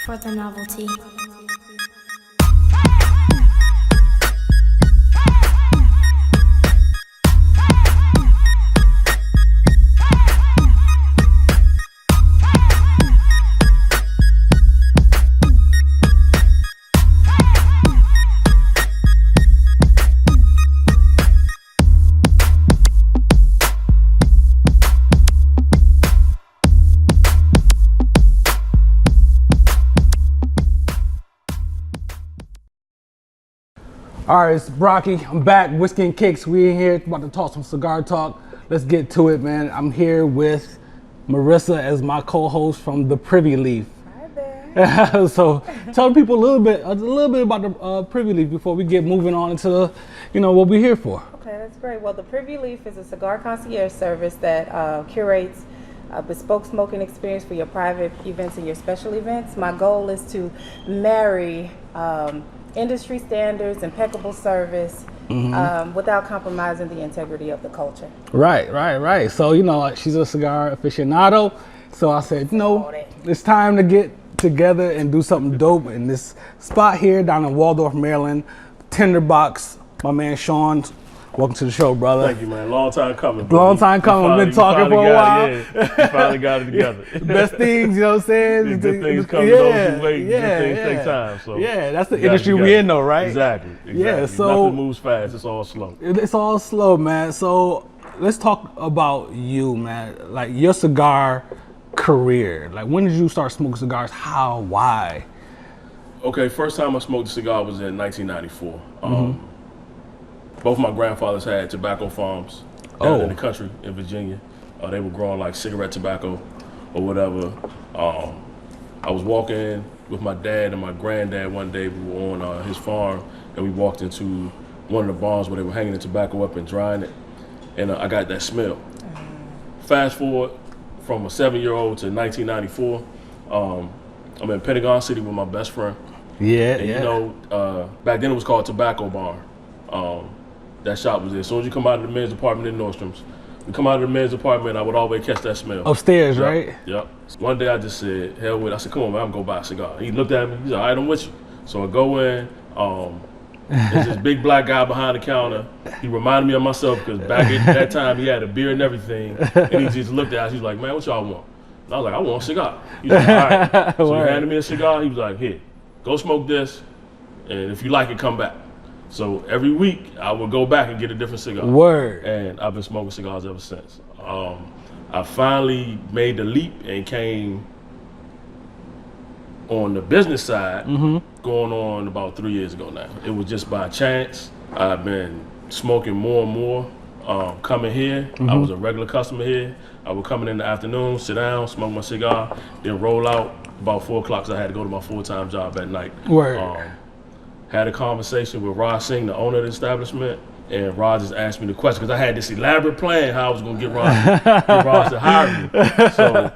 for the novelty. All right, it's Brocky. I'm back. Whiskey and Kicks. We in here about to talk some cigar talk. Let's get to it, man. I'm here with Marissa as my co-host from the Privy Leaf. Hi there. So tell people a little bit about the Privy Leaf before we get moving on into what we're here for. Okay, that's great. Well, the Privy Leaf is a cigar concierge service that curates a bespoke smoking experience for your private events and your special events. My goal is to marry industry standards, impeccable service, without compromising the integrity of the culture. Right. So, she's a cigar aficionado. So I said, it's time to get together and do something dope in this spot here down in Waldorf, Maryland. Tinderbox, my man Sean. Welcome to the show, brother. Thank you, man. Long time coming. Long time coming. We've been talking for a while. Yeah, you finally got it together. The best things, you know what I'm saying? Good things come, those who wait. Good things take time. So yeah, that's the industry we in though, right? Exactly. Yeah, so nothing moves fast. It's all slow. It's all slow, man. So let's talk about you, man. Like your cigar career. Like when did you start smoking cigars? How? Why? Okay, first time I smoked a cigar was in 1994. Both my grandfathers had tobacco farms down in the country in Virginia. They were growing like cigarette tobacco or whatever. I was walking with my dad and my granddad one day. We were on his farm and we walked into one of the barns where they were hanging the tobacco up and drying it. And I got that smell. Fast forward from a 7-year-old to 1994. I'm in Pentagon City with my best friend. Back then it was called Tobacco Barn. That shop was there. As soon as you come out of the men's department in Nordstrom's, we come out of the men's department, I would always catch that smell. Upstairs, right? Yep. One day I just said, hell with it. I said, come on, man, I'm going to go buy a cigar. He looked at me, he said, all right, I'm with you. So I go in, there's this big black guy behind the counter. He reminded me of myself because back at that time he had a beard and everything. And he just looked at us, he was like, man, what y'all want? And I was like, I want a cigar. He was like, all right. So he handed me a cigar, he was like, here, go smoke this, and if you like it, come back. So every week I would go back and get a different cigar. Word. And I've been smoking cigars ever since. I finally made the leap and came on the business side going on about 3 years ago now. It was just by chance. I've been smoking more and more. Coming here, I was a regular customer here. I would come in the afternoon, sit down, smoke my cigar, then roll out about 4 o'clock because I had to go to my full-time job at night. Word. Had a conversation with Rod Singh, the owner of the establishment, and Rod just asked me the question because I had this elaborate plan how I was going to get Rod to hire me. So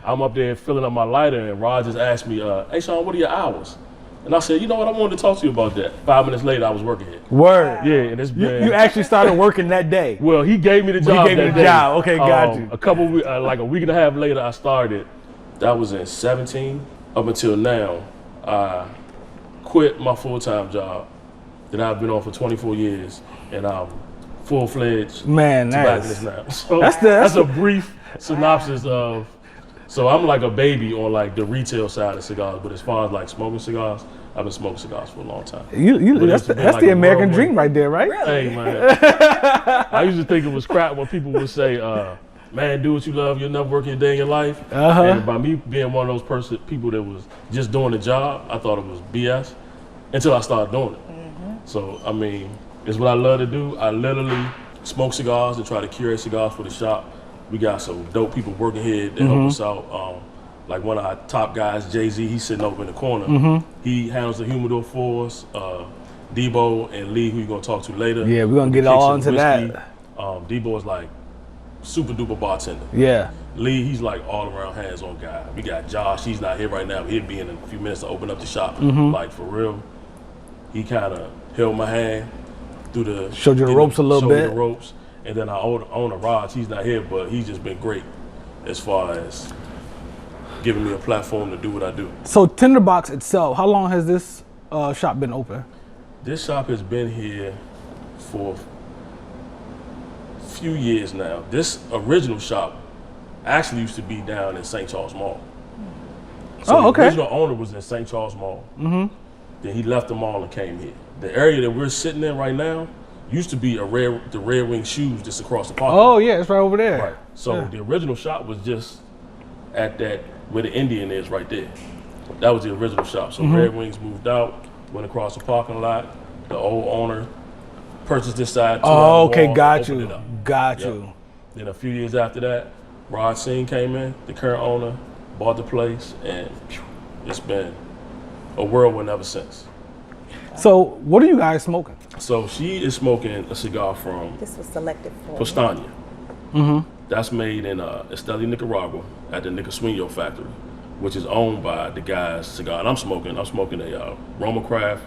I'm up there filling up my lighter, and Rod just asked me, hey, Sean, what are your hours? And I said, you know what, I wanted to talk to you about that. 5 minutes later, I was working here. Word. Yeah, and it's been... You actually started working that day? Well, he gave me the job He gave me the job. Okay, got you. Like a week and a half later, I started. That was in 17. Up until now, I quit my full-time job that I've been on for 24 years, and I'm full-fledged tobacconist now. So that's a brief synopsis of. So I'm like a baby on like the retail side of cigars, but as far as like smoking cigars, I've been smoking cigars for a long time. That's like the American dream right there, right? Hey man, I used to think it was crap when people would say, man, do what you love, you'll never work a day in your life. And by me being one of those people that was just doing the job, I thought it was BS until I started doing it. So, I mean, it's what I love to do. I literally smoke cigars and try to curate cigars for the shop. We got some dope people working here that help us out. Like one of our top guys, Jay-Z, he's sitting over in the corner. He handles the humidor for us. Debo and Lee, who you're going to talk to later. Yeah, we're going to get all into that. Debo is like super duper bartender. Yeah. Lee, he's like all around hands-on guy. We got Josh, he's not here right now, but he'll be in a few minutes to open up the shop. Like for real, he kind of held my hand through the... Showed you the ropes a little bit. Showed me the ropes. And then I own a Rods, he's not here, but he's just been great as far as giving me a platform to do what I do. So Tinderbox itself, how long has this shop been open? This shop has been here for a few years now. This original shop actually used to be down in St. Charles Mall. So the original owner was in St. Charles Mall. Then he left the mall and came here. The area that we're sitting in right now used to be the Red Wing Shoes just across the park. Oh yeah, it's right over there. Right. So the original shop was just at that where the Indian is right there. That was the original shop. So Red Wings moved out, went across the parking lot. The old owner purchased this side. Got you. Then a few years after that, Rod Singh came in, the current owner, bought the place, and it's been a whirlwind ever since. So what are you guys smoking? So she is smoking a cigar from This was selected for Pastania. That's made in Esteli, Nicaragua, at the Nicasueño factory, which is owned by the guy's cigar. And I'm smoking a Roma Craft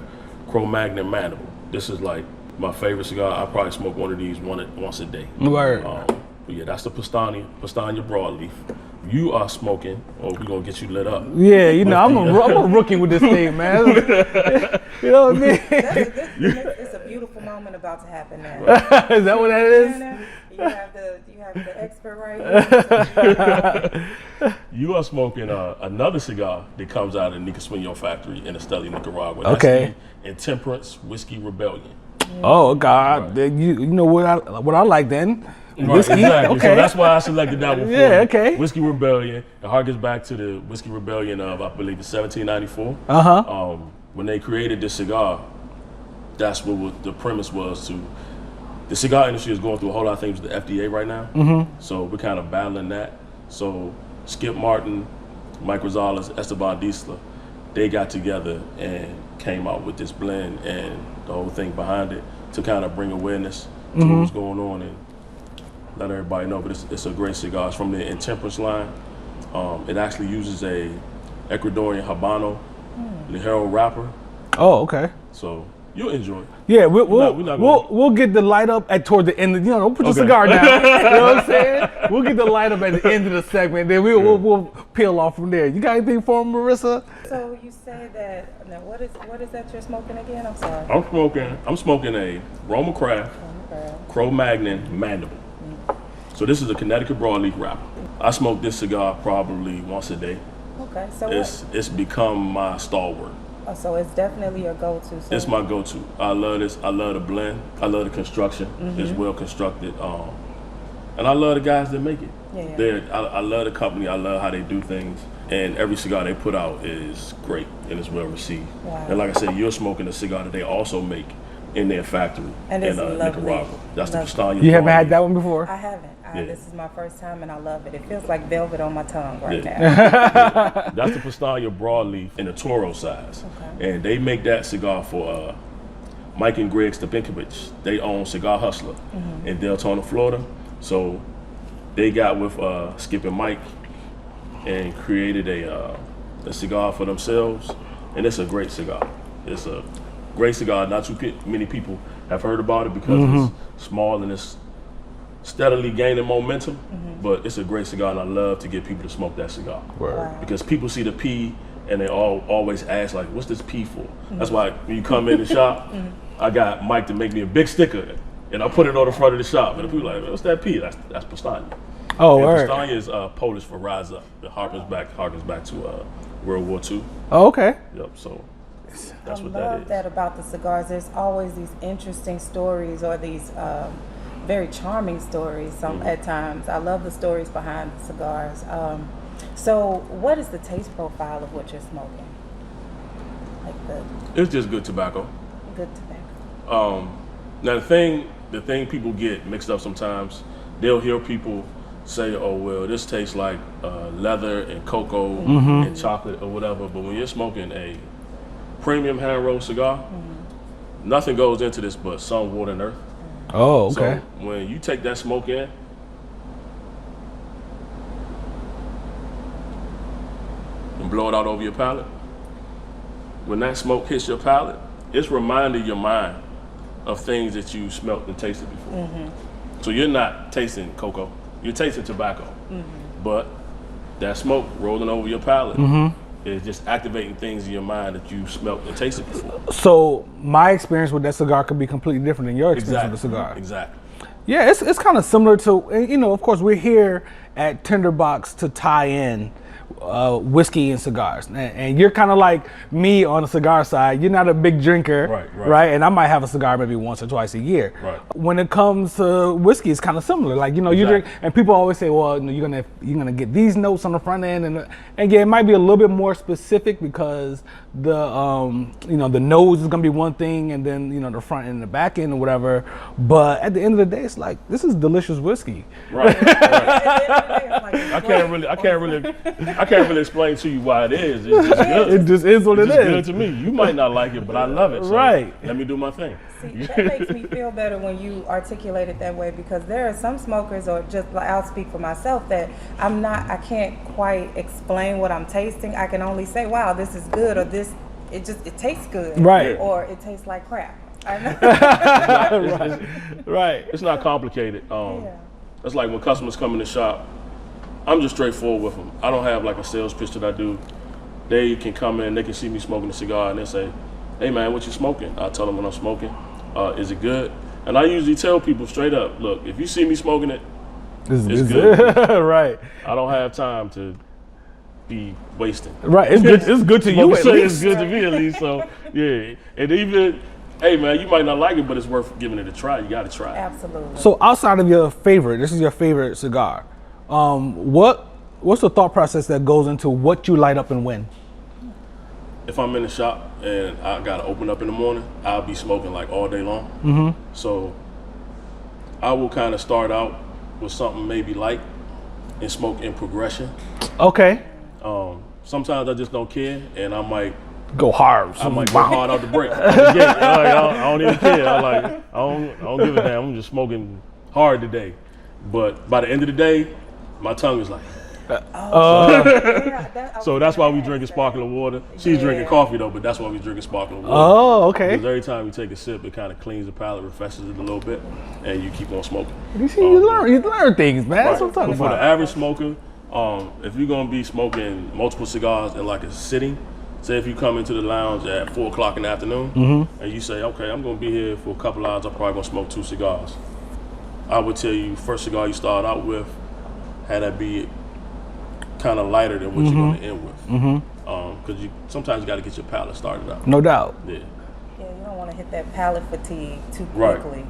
Cro-Magnon Mandible. This is like my favorite cigar. I probably smoke one of these once a day. Word. But yeah, that's the Pastania broadleaf. You are smoking, or we're gonna get you lit up. Yeah, you know, I'm a rookie with this thing, man. You know what I mean? It's a beautiful moment about to happen now. Is that what that is? You have the expert right here. You are smoking another cigar that comes out of the Nicasueño factory in Esteli, Nicaragua. That's Okay. the Intemperance Whiskey Rebellion. Oh God, you know what I like then? Right, Whiskey. exactly. Okay. So that's why I selected that one for Yeah, you. okay. Whiskey Rebellion. It harkens back to the Whiskey Rebellion of, I believe, 1794. When they created this cigar, that's what the premise was to. The cigar industry is going through a whole lot of things with the FDA right now. So we're kind of battling that. So Skip Martin, Mike Rosales, Esteban Diesler, they got together and came out with this blend and the whole thing behind it to kind of bring awareness to what's going on and let everybody know. But it's a great cigar. It's from the Intemperance line. It actually uses a Ecuadorian Habano Ligero wrapper. Oh, okay. So you'll enjoy it. Yeah, we'll get the light up toward the end. Don't put your cigar down. You know what I'm saying? We'll get the light up at the end of the segment. Then we'll peel off from there. You got anything for him, Marissa? So you say that. Now, what is that you're smoking again? I'm sorry. I'm smoking a Roma Craft Cro-Magnon Mandible. So this is a Connecticut broadleaf wrapper. I smoke this cigar probably once a day. Okay, so it's become my stalwart. Oh, so it's definitely your go-to. So. It's my go-to. I love this. I love the blend. I love the construction. It's well constructed. And I love the guys that make it. Yeah. I love the company. I love how they do things. And every cigar they put out is great and it's well received. Wow. And like I said, you're smoking a cigar that they also make in their factory and in lovely. Nicaragua. That's the Pastania. You haven't had that one before? I haven't. This is my first time and I love it. It feels like velvet on my tongue right now. That's the Pastania broadleaf in the Toro size. Okay. And they make that cigar for Mike and Greg Stepinkovich. They own Cigar Hustler in Deltona, Florida. So they got with Skip and Mike and created a cigar for themselves. And it's a great cigar. It's a great cigar. Not too many people have heard about it because it's small and it's steadily gaining momentum, but it's a great cigar and I love to get people to smoke that cigar. Word. Because people see the P and they always ask like, what's this P for? That's why when you come in the shop, I got Mike to make me a big sticker and I put it on the front of the shop and the people are like, what's that P? That's Pastania. Oh, and word. Pastania is Polish for rise up. It harkens back to World War II. Oh, okay. Yep, so that's what I that love is. that about the cigars. There's always these interesting stories or these very charming stories at times. I love the stories behind the cigars. So what is the taste profile of what you're smoking? It's just good tobacco. Good tobacco. Now the thing people get mixed up sometimes, they'll hear people say, oh well, this tastes like leather and cocoa and chocolate or whatever, but when you're smoking a premium hand rolled cigar, nothing goes into this but sun, water, and earth. Oh, okay. So when you take that smoke in, and blow it out over your palate, when that smoke hits your palate, it's reminding your mind of things that you smelt and tasted before. So you're not tasting cocoa, you're tasting tobacco, but that smoke rolling over your palate is just activating things in your mind that you smelt and tasted before. So my experience with that cigar could be completely different than your experience with the cigar. Exactly. Yeah, it's kind of similar to, you know, of course, we're here at Tinderbox to tie in whiskey and cigars. And you're kind of like me on the cigar side. You're not a big drinker, right? And I might have a cigar maybe once or twice a year. Right. When it comes to whiskey, it's kind of similar. Like, you know, you drink, and people always say, well, you know, you're gonna get these notes on the front end, and yeah, it might be a little bit more specific because the you know, the nose is gonna be one thing, and then, you know, the front end and the back end or whatever. But at the end of the day, it's like, this is delicious whiskey. Right. I can't really explain to you why it is. It's just good. It just is what it It's is. good to me. You might not like it, but I love it. So let me do my thing. See, that makes me feel better when you articulate it that way, because there are some smokers, or just like, I'll speak for myself, that I can't quite explain what I'm tasting. I can only say, wow, this is good, or this, it tastes good. Right. Or it tastes like crap. Right. It's not complicated. It's like when customers come in the shop, I'm just straightforward with them. I don't have like a sales pitch that I do. They can come in, they can see me smoking a cigar, and they say, hey man, what you smoking? I tell them when I'm smoking. Is it good? And I usually tell people straight up, look, if you see me smoking it, it's good. Right. I don't have time to be wasting. Right. It's good. It's good to you at least. It's good to me at least. So yeah. And even, hey man, you might not like it, but it's worth giving it a try. You got to try it. Absolutely. So outside of your favorite, this is your favorite cigar. What's the thought process that goes into what you light up and when? If I'm in the shop and I gotta open up in the morning, I'll be smoking like all day long. So I will kind of start out with something maybe light and smoke in progression. Okay. Sometimes I just don't care, and I might go hard. I might go hard out the break. I don't even care. I don't give a damn. I'm just smoking hard today. But by the end of the day, my tongue is like. So that's why we drinking sparkling water. She's drinking coffee though, but that's why we drinking sparkling water. Oh, okay. Because every time you take a sip, it kind of cleans the palate, refreshes it a little bit, and you keep on smoking. You see, you learn things, man. That's what I'm talking about. For the about. average smoker, if you're gonna be smoking multiple cigars in like a sitting, say if you come into the lounge at 4 o'clock in the afternoon, and you say, okay, I'm gonna be here for a couple hours, I'm probably gonna smoke 2 cigars. I would tell you, first cigar you start out with, had that be kind of lighter than what you're going to end with. Because sometimes you got to get your palate started out. No doubt. Yeah, you don't want to hit that palate fatigue too quickly. Right.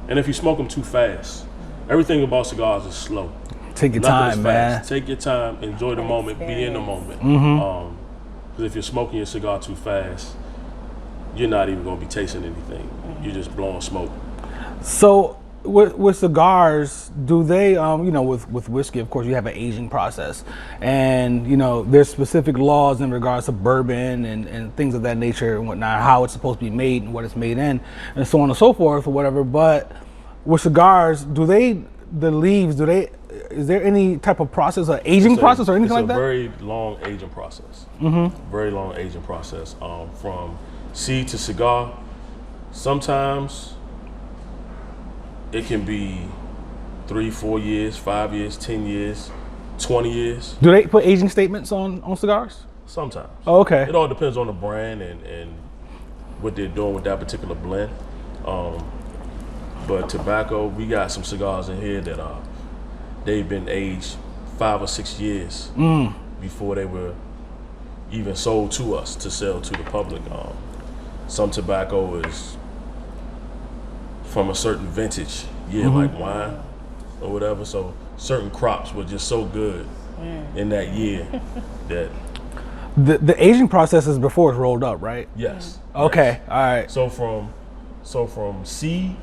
And if you smoke them too fast, everything about cigars is slow. Take your time, man. Take your time, enjoy the moment, be in the moment. Because if you're smoking your cigar too fast, you're not even going to be tasting anything. You're just blowing smoke. So with cigars, do they, you know, with whiskey, of course, you have an aging process, and you know there's specific laws in regards to bourbon and things of that nature and whatnot, how it's supposed to be made and what it's made in, and so on and so forth, or whatever. But with cigars, is there any type of process, or aging process, or anything like that? It's a very long aging process. Very long aging process. From seed to cigar, sometimes it can be 3, 4 years, 5 years, 10 years, 20 years. Do they put aging statements on cigars? Sometimes. Oh, okay. It all depends on the brand and what they're doing with that particular blend. But tobacco, we got some cigars in here that they've been aged 5 or 6 years before they were even sold to us to sell to the public. Some tobacco is from a certain vintage year, like wine or whatever. So certain crops were just so good in that year that the aging process is before it's rolled up, right? yes. Okay, yes. all right. So from seed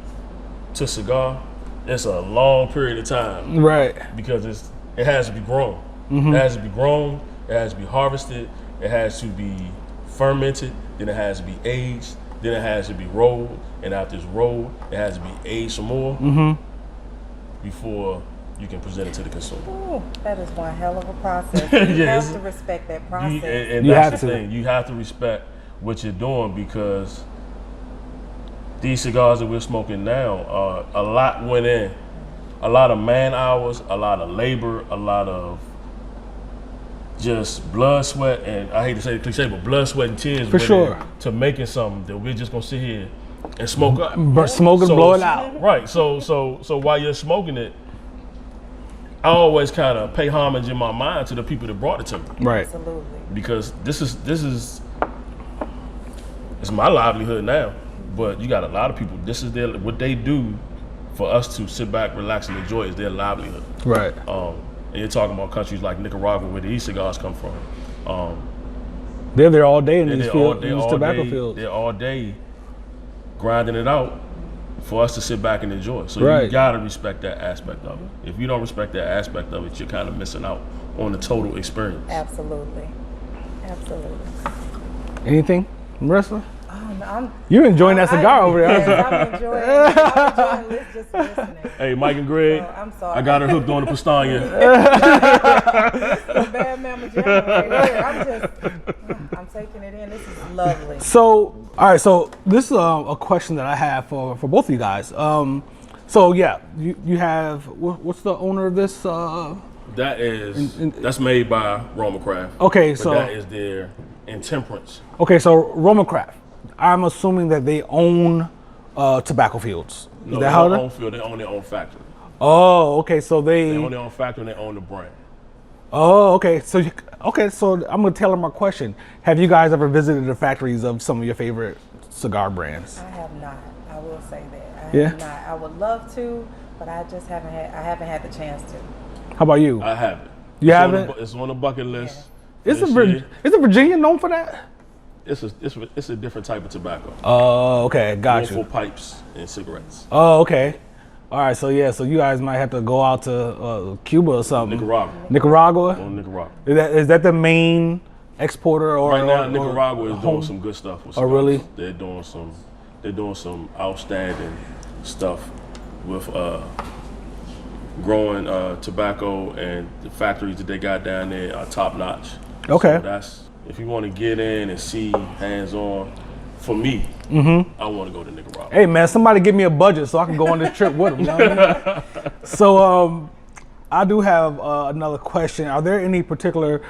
to cigar, it's a long period of time, Right. Because it has to be grown. It has to be grown. It has to be harvested. It has to be fermented. Then it has to be aged. Then it has to be rolled, and after it's rolled, it has to be aged some more before you can present it to the consumer. Ooh, that is one hell of a process. You have to respect that process. And You that's have the to. thing. You have to respect what you're doing, because these cigars that we're smoking now, a lot went in. A lot of man hours, a lot of labor, a lot of just blood, sweat, and I hate to say the cliche, but blood, sweat, and tears For sure. to making something that we're just gonna sit here and smoke up. Smoke and blow it out. Right. So while you're smoking it, I always kind of pay homage in my mind to the people that brought it to me. Right. Absolutely. Because this is it's my livelihood now, but you got a lot of people. This is what they do for us to sit back, relax, and enjoy is their livelihood. Right. And you're talking about countries like Nicaragua, where the e-cigars come from. They're there all day in these They're fields, these tobacco fields. They're all day grinding it out for us to sit back and enjoy. So Right. you gotta respect that aspect of it. If you don't respect that aspect of it, you're kind of missing out on the total experience. Absolutely. Absolutely. Anything, Marissa? I'm You're enjoying that cigar over there. Yes, I'm enjoying this, just listening. Hey, Mike and Greg, So, I'm sorry. I got her hooked on the Pastania. This is a bad mama jam right here. I'm taking it in. This is lovely. So, all right. So this is a question that I have for both of you guys. So yeah, you have what's the owner of this? That is that's made by Roma Craft. Okay, but so that is their intemperance. okay, so Roma Craft. I'm assuming that they own tobacco fields. Is No, that they how don't it? own field. They own their own factory. Oh, okay. So They own their own factory and they own the brand. Oh, okay. So so I'm gonna tell her my question. Have you guys ever visited the factories of some of your favorite cigar brands? I have not. I will say that. I Yeah? have not. I would love to, but I just haven't had the chance to. How about you? I haven't. You It's on haven't? It's on the bucket list. Is this it year. is it Virginia known for that? It's a different type of tobacco. Oh, okay, More got for you. pipes and cigarettes. Oh, okay. All right, so yeah, so you guys might have to go out to Cuba or something. Nicaragua. Nicaragua? On Nicaragua. Is that the main exporter or Right now, or Nicaragua is home? doing some good stuff. With Oh, really? cigars. They're doing some outstanding stuff with growing tobacco, and the factories that they got down there are top notch. Okay. So that's if you want to get in and see hands on. For me, I want to go to Nicaragua. Hey man, somebody give me a budget so I can go on this trip with them. You know what I mean? So I do have another question. Are there any particular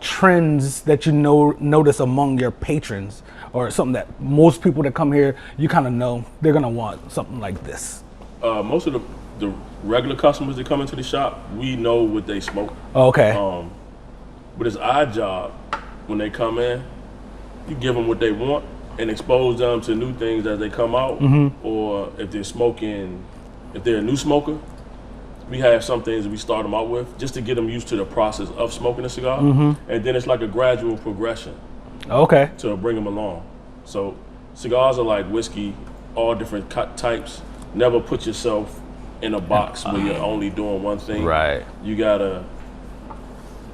trends that you notice among your patrons, or something that most people that come here, you kind of know they're gonna want something like this? Most of the regular customers that come into the shop, we know what they smoke. Okay. But it's our job when they come in, you give them what they want and expose them to new things as they come out. Or if they're smoking, if they're a new smoker, we have some things that we start them out with just to get them used to the process of smoking a cigar. And then it's like a gradual progression Okay. to bring them along. So cigars are like whiskey, all different types. Never put yourself in a box where you're only doing one thing. Right. You gotta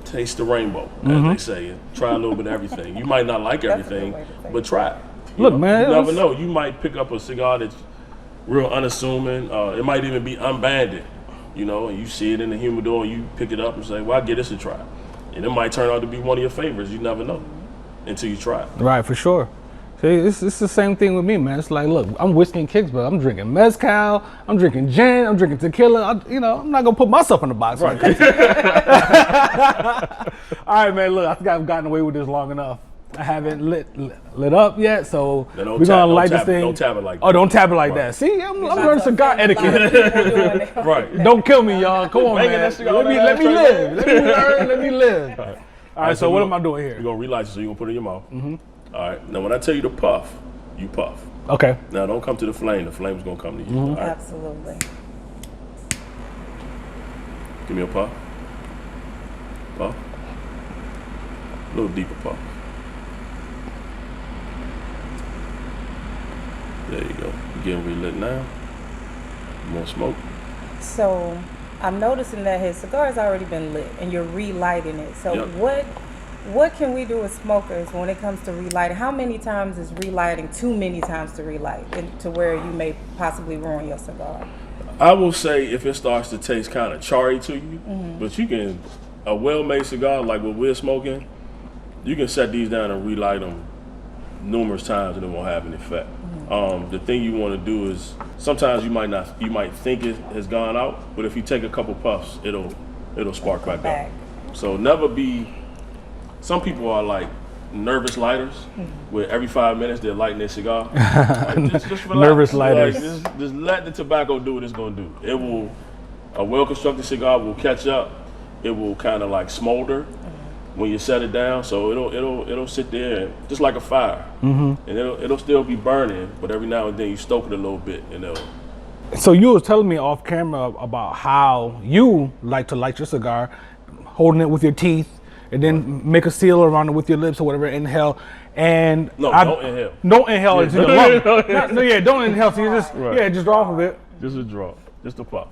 taste the rainbow, as they say, and try a little bit of everything. You might not like That's a good everything, way to say but it. try it. Look, man, you never it's- know. You might pick up a cigar that's real unassuming. It might even be unbanded, and you see it in the humidor, and you pick it up and say, well, I'll give this a try. And it might turn out to be one of your favorites. You never know until you try it. Right, for sure. See, it's the same thing with me, man. It's like, look, I'm whiskey and kicks, but I'm drinking mezcal, I'm drinking gin, I'm drinking tequila. I'm not gonna put myself in the box. Right. All right, man. Look, I think I've gotten away with this long enough. I haven't lit up yet, so Now, we're gonna light this tap it. thing. Don't tap it like Oh, that. don't tap it like Right. that. See, I'm learning cigar etiquette. Right. Don't kill me, y'all. Come on, Banging man. that cigar Let me on that live. ashtray, Let me learn. Let me live. All right. So what am I doing You're here? gonna relight it, so you're gonna put it in your mouth. All right. Now, when I tell you to puff, you puff. Okay. Now, don't come to the flame. The flame's gonna come to you. All right. Absolutely. Give me a puff. Puff. A little deeper puff. There you go. You're getting relit now. More smoke. So I'm noticing that his cigar has already been lit, and you're relighting it. So Yep. what can we do as smokers when it comes to relighting? How many times is relighting too many times to relight, and to where you may possibly ruin your cigar? I will say if it starts to taste kind of charry to you, but you can, a well-made cigar like what we're smoking, you can set these down and relight them numerous times and it won't have an effect. The thing you want to do is sometimes you might think it has gone out, but if you take a couple puffs, it'll spark back Back. up. So never be some people are like nervous lighters, where every 5 minutes they're lighting their cigar. Like, just relax. Nervous lighters. Like, just let the tobacco do what it's gonna do. It will, a well-constructed cigar will catch up. It will kind of like smolder when you set it down. So it'll sit there and, just like a fire, and it'll still be burning. But every now and then you stoke it a little bit, and it'll. So you was telling me off camera about how you like to light your cigar, holding it with your teeth, and then make a seal around it with your lips or whatever. Inhale, and don't inhale. Don't inhale into your lungs. No, don't inhale. So you just just draw off of it. Just a draw, just a puff.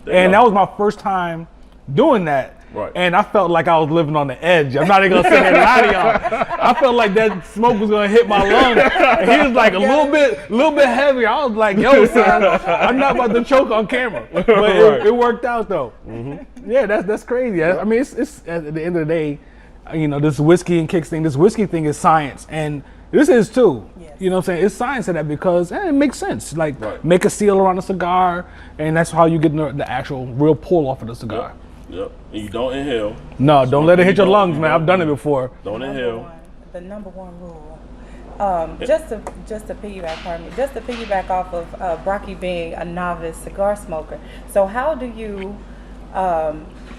And that was my first time doing that. Right. And I felt like I was living on the edge. I'm not even gonna sit here and lie to y'all. I felt like that smoke was gonna hit my lungs. And he was like a little bit heavier. I was like, yo, son, I'm not about to choke on camera. But it worked out though. Yeah, that's crazy. I mean, it's at the end of the day, you know, this whiskey and kicks thing, this whiskey thing is science. And this is too. Yes. You know what I'm saying? It's science in that because it makes sense. Like make a seal around a cigar, and that's how you get the actual real pull off of the cigar. Yep. And you don't inhale. No, don't let it hit your lungs, man. I've done it before. Don't inhale. The number one rule. Just to piggyback off of Brocky being a novice cigar smoker. So how do you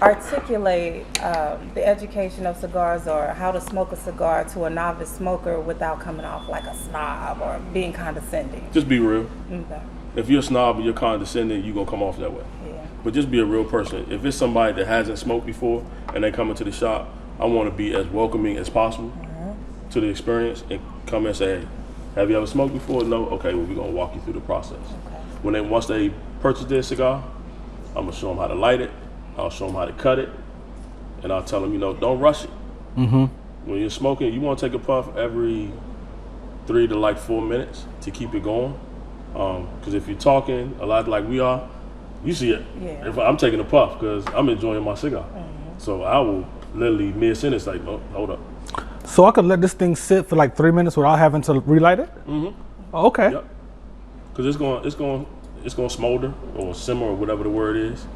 articulate the education of cigars, or how to smoke a cigar to a novice smoker without coming off like a snob or being condescending? Just be real. Okay. If you're a snob and you're condescending, you're gonna come off that way. Yeah. But just be a real person. If it's somebody that hasn't smoked before and they come into the shop, I want to be as welcoming as possible to the experience and come and say, hey, have you ever smoked before? No? Okay, well, we're going to walk you through the process. Okay. Once they purchase their cigar, I'm going to show them how to light it. I'll show them how to cut it. And I'll tell them, you know, don't rush it. When you're smoking, you want to take a puff every 3 to 4 minutes to keep it going. Because if you're talking a lot like we are, you see it. Yeah. If I'm taking a puff because I'm enjoying my cigar. So I will literally mid-sentence like, no, hold up. So I could let this thing sit for like 3 minutes without having to relight it? Oh, okay. Yep. Because it's going to smolder or simmer or whatever the word is,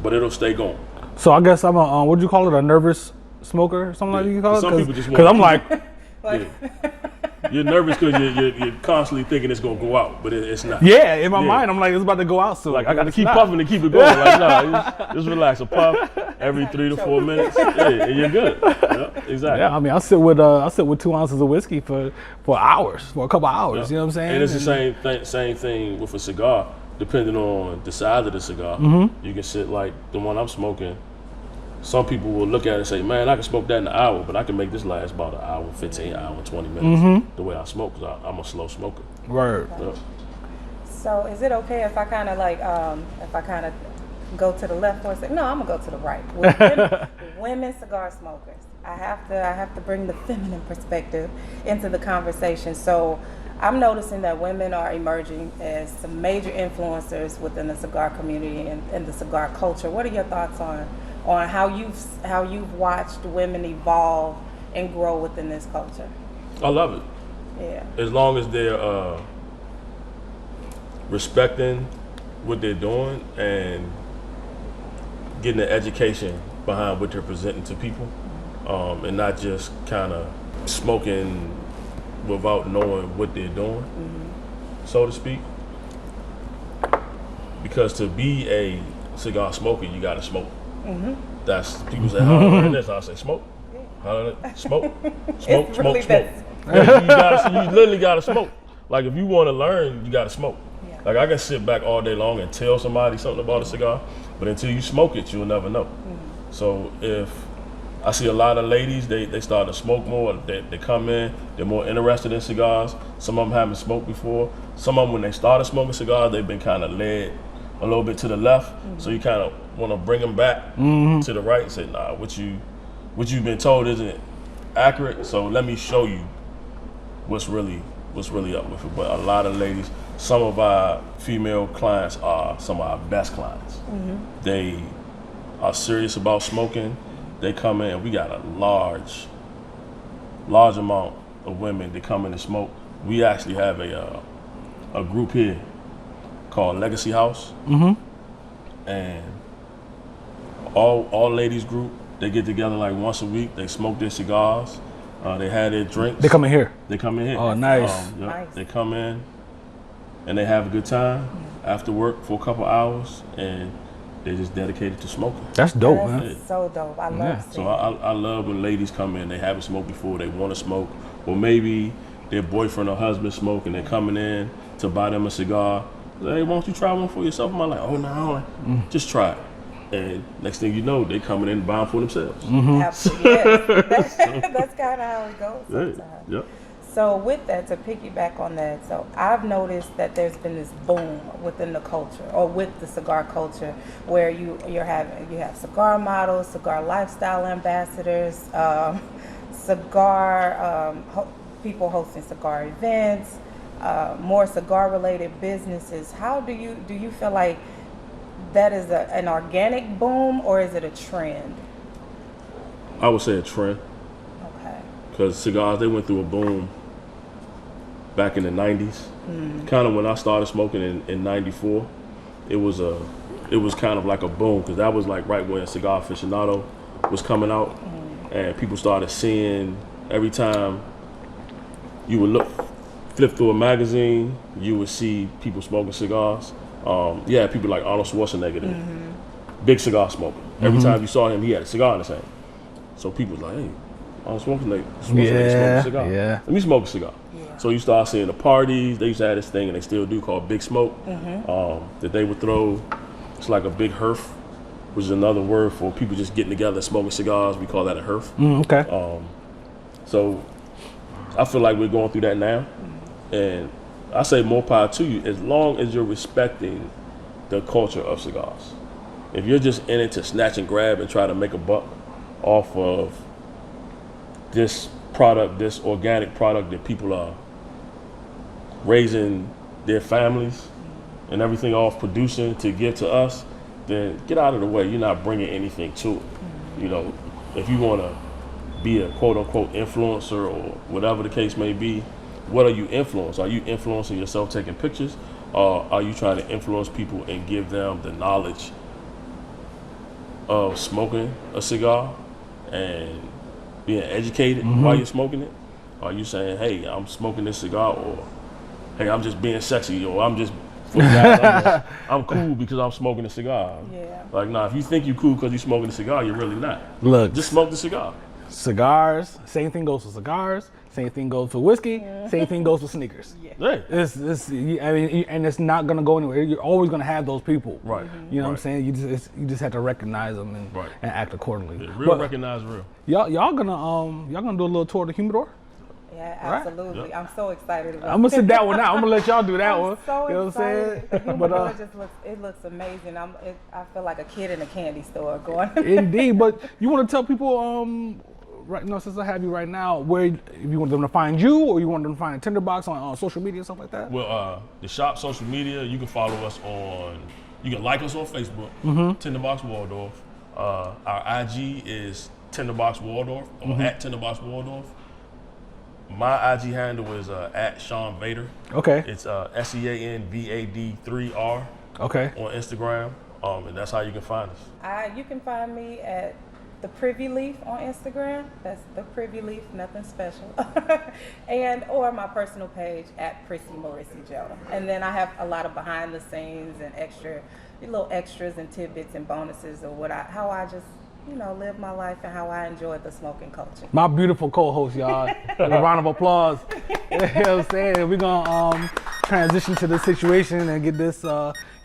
but it'll stay going. So I guess I'm a, what do you call it, a nervous smoker or something like that you call it? Some people just want because I'm like, you're nervous because you're constantly thinking it's gonna go out, but it's not. Yeah, in my mind, I'm like, it's about to go out soon. Like I got to keep puffing to keep it going. Like no, just relax. A puff every 3 to 4 minutes, and you're good. Yeah, exactly. Yeah, I mean, I sit with 2 ounces of whiskey for hours, for a couple hours. You know what I'm saying? And it's the same thing with a cigar. Depending on the size of the cigar, you can sit like the one I'm smoking. Some people will look at it and say, man, I can smoke that in an hour, but I can make this last about an hour, 15, hour, 20 minutes the way I smoke, because I'm a slow smoker. Word. Yeah. So is it okay if I kind of go to the left for a second? No, I'm gonna go to the right. With women cigar smokers, I have to bring the feminine perspective into the conversation. So I'm noticing that women are emerging as some major influencers within the cigar community and the cigar culture. What are your thoughts on how you've watched women evolve and grow within this culture? I love it. Yeah. As long as they're respecting what they're doing and getting the education behind what they're presenting to people, and not just kind of smoking without knowing what they're doing, so to speak. Because to be a cigar smoker, you got to smoke. That's people say, how do I learn this? I say, smoke. Smoke. Really Smoke. Yeah, you literally got to smoke. Like if you want to learn, you got to smoke. Yeah. Like I can sit back all day long and tell somebody something about a cigar, but until you smoke it, you'll never know. So if I see a lot of ladies, they start to smoke more. They come in, they're more interested in cigars. Some of them haven't smoked before. Some of them, when they started smoking cigars, they've been kind of led a little bit to the left. So you kind of want to bring them back to the right and say, nah, what you've been told isn't accurate. So let me show you what's really up with it. But a lot of ladies, some of our female clients are some of our best clients. They are serious about smoking. They come in, and we got a large amount of women that come in to smoke. We actually have a group here called Legacy House, and all ladies group. They get together like once a week. They smoke their cigars. They have their drinks. They come in here. They come in here. Oh, nice. Nice. They come in and they have a good time after work for a couple hours, and they're just dedicated to smoking. That's dope, man. That's so dope. I love So seeing I love when ladies come in, they haven't smoked before, they want to smoke, or maybe their boyfriend or husband smoke and they're coming in to buy them a cigar. Hey, why don't you try one for yourself? I'm like, oh no, just try it. And next thing you know, they coming in buying for themselves. Absolutely. Yes. That's kind of how it goes sometimes. Yep. So with that, to piggyback on that, so I've noticed that there's been this boom within the culture, or with the cigar culture, where you have cigar models, cigar lifestyle ambassadors, people hosting cigar events, more cigar related businesses. How do you feel like that is an organic boom, or is it a trend? I would say a trend. Okay. Because cigars, they went through a boom back in the 90s. Kind of when I started smoking in 94, it was kind of like a boom, because that was like right when Cigar Aficionado was coming out, and people started seeing, every time you would flip through a magazine, you would see people smoking cigars. People like Arnold Schwarzenegger, big cigar smoker. Every time you saw him, he had a cigar in his hand. So people was like, hey, Arnold Schwarzenegger smoking a cigar. Yeah. Let me smoke a cigar. Yeah. So you start seeing the parties. They used to have this thing, and they still do, called Big Smoke, that they would throw. It's like a big hearth, which is another word for people just getting together and smoking cigars. We call that a hearth. Okay. So I feel like we're going through that now. And I say more power to you, as long as you're respecting the culture of cigars. If you're just in it to snatch and grab and try to make a buck off of this product, this organic product that people are raising their families and everything off producing to give to us, then get out of the way. You're not bringing anything to it. You know, if you want to be a quote unquote influencer or whatever the case may be, what are you influencing? Are you influencing yourself taking pictures, or are you trying to influence people and give them the knowledge of smoking a cigar and being educated while you're smoking it? Are you saying, hey, I'm smoking this cigar, or hey, I'm just being sexy, or I'm just I'm cool because I'm smoking a cigar? Yeah. Like, nah, if you think you're cool because you're smoking a cigar, you're really not. Look, Just smoke the cigar. cigars, same thing goes for cigars, same thing goes for whiskey, same thing goes for sneakers. Hey. And it's not gonna go anywhere. You're always gonna have those people. Right. You know what I'm saying? You just have to recognize them and act accordingly. Yeah, real But recognize real. y'all gonna do a little tour of the humidor? Yeah, absolutely. Yep. I'm so excited about it. I'm gonna sit that one out. I'm gonna let y'all do that I'm one. so you know what I'm saying? excited. The humidor just looks amazing. I feel like a kid in a candy store going. Indeed, but you want to tell people, right now, since I have you right now, where if you want them to find you, or you want them to find a Tinderbox on social media and stuff like that? Well, the shop social media, you can follow us you can like us on Facebook, Tinderbox Waldorf. Our IG is Tinderbox Waldorf, or at Tinderbox Waldorf. My IG handle is at Sean Vader. Okay. It's SEANVAD3R Okay. on Instagram, and that's how you can find us. You can find me at The Privy Leaf on Instagram. That's The Privy Leaf, nothing special. or my personal page at Prissy Morissey Joe. And then I have a lot of behind the scenes and little extras and tidbits and bonuses of how I just live my life and how I enjoy the smoking culture. My beautiful co-host, y'all. A round of applause. You know what I'm saying? We're gonna transition to this situation and get this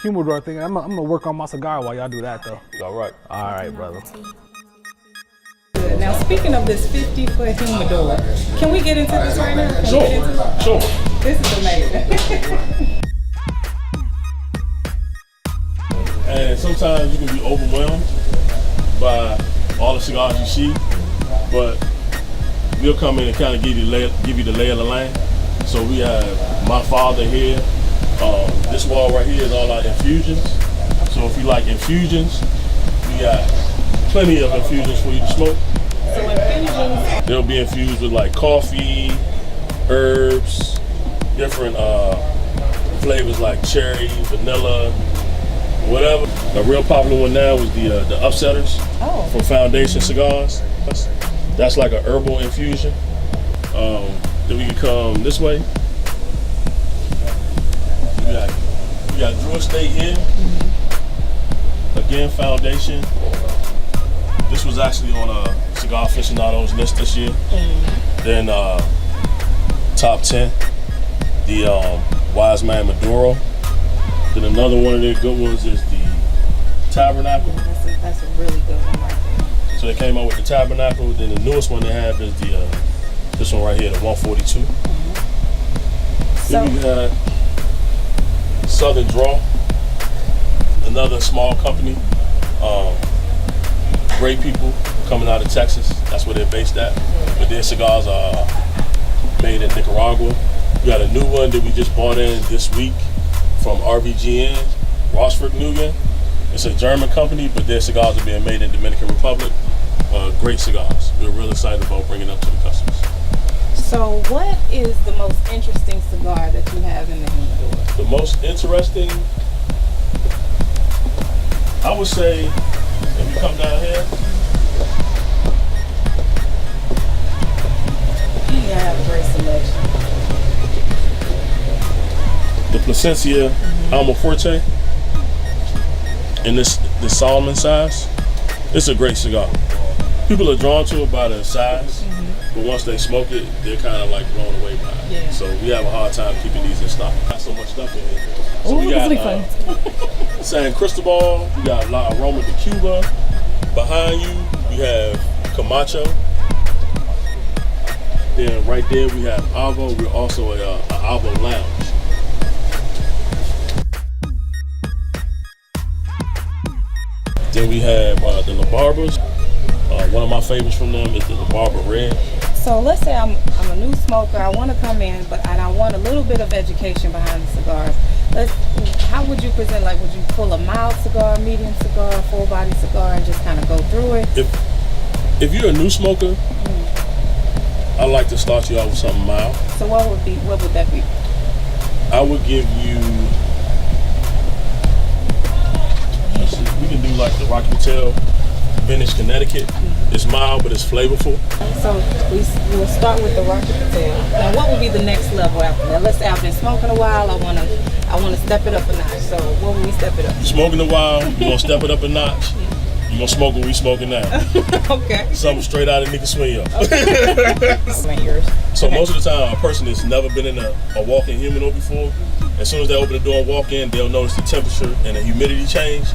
humidor thing. I'm gonna work on my cigar while y'all do that, though. All right. All right, brother. Now, speaking of this 50-foot humidor, can we get into this right now? Sure. This is amazing. And sometimes you can be overwhelmed by all the cigars you see, but we'll come in and kind of give you the lay of the land. So we have my father here. This wall right here is all our infusions. So if you like infusions, we got plenty of infusions for you to smoke. So infusions, They'll be infused with like coffee, herbs, different flavors like cherry, vanilla, whatever. A real popular one now is the upsetters from Foundation Cigars. That's like a herbal infusion. Then we can come this way. We got Drew Estate here. Again, Foundation. This was actually on a Cigar Aficionado's list this year. Then top 10, the Wise Man Maduro. Then another one of their good ones is the Tabernacle. That's a really good one right there. So they came out with the Tabernacle. Then the newest one they have is the this one right here, the 142. Then we got Southern Draw, another small company. Great people coming out of Texas. That's where they're based at. But their cigars are made in Nicaragua. We got a new one that we just bought in this week from RVGN, Rossford, Nugan. It's a German company, but their cigars are being made in Dominican Republic. Great cigars. We're real excited about bringing them to the customers. So what is the most interesting cigar that you have in the humidor? The most interesting, I would say, if you come down here, You have a great selection. the Plasencia Almafuerte in this Solomon size. It's a great cigar. People are drawn to it by the size, but once they smoke it, they're kind of like blown away by it. Yeah. So we have a hard time keeping these in stock. Got so much stuff in here. So we got San Cristobal, we got La Aroma de Cuba. Behind you, we have Camacho. Then right there we have Avo. We're also a Avo Lounge. Then we have the La Barbas. One of my favorites from them is the La Barba Red. So let's say I'm a new smoker. I want to come in, but I want a little bit of education behind the cigars. How would you present? Like, would you pull a mild cigar, medium cigar, full body cigar, and just kind of go through it? If you're a new smoker, I like to start you out with something mild. So what would that be? I would give you. We can do like the Rocky Tail Vintage Connecticut. It's mild, but it's flavorful. So we'll start with the Rocky Patel. Now, what would be the next level after that? Let's say I've been smoking a while. I want to step it up a notch. So what would we step it up? Smoking a while, you gonna step it up a notch. You gonna smoke what we smoking now. Okay. Something straight out of Nika Swing Up. Yours. So most of the time, a person that's never been in a walk-in humidor before, as soon as they open the door and walk in, they'll notice the temperature and the humidity change.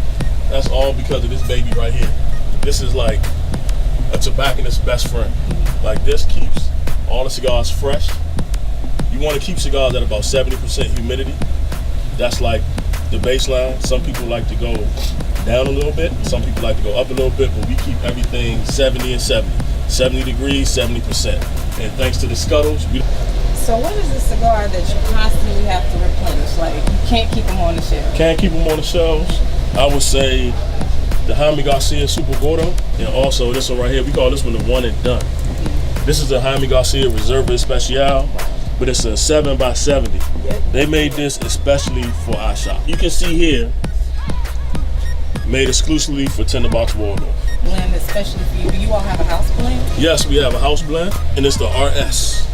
That's all because of this baby right here. This is like a tobacconist's best friend. Like, this keeps all the cigars fresh. You want to keep cigars at about 70% humidity. That's like the baseline. Some people like to go down a little bit. Some people like to go up a little bit, but we keep everything 70 and 70. 70 degrees, 70%. And thanks to the scuttles, So what is the cigar that you constantly have to replenish? Like, you can't keep them on the shelf. Can't keep them on the shelves. I would say the Jaime Garcia Super Gordo, and also this one right here, we call this one the one and done. This is the Jaime Garcia Reserva Especial, but it's a 7x70. They made this especially for our shop. You can see here, made exclusively for Tinderbox Waldorf. Blend especially for you. Do you all have a house blend? Yes, we have a house blend, and it's the RS.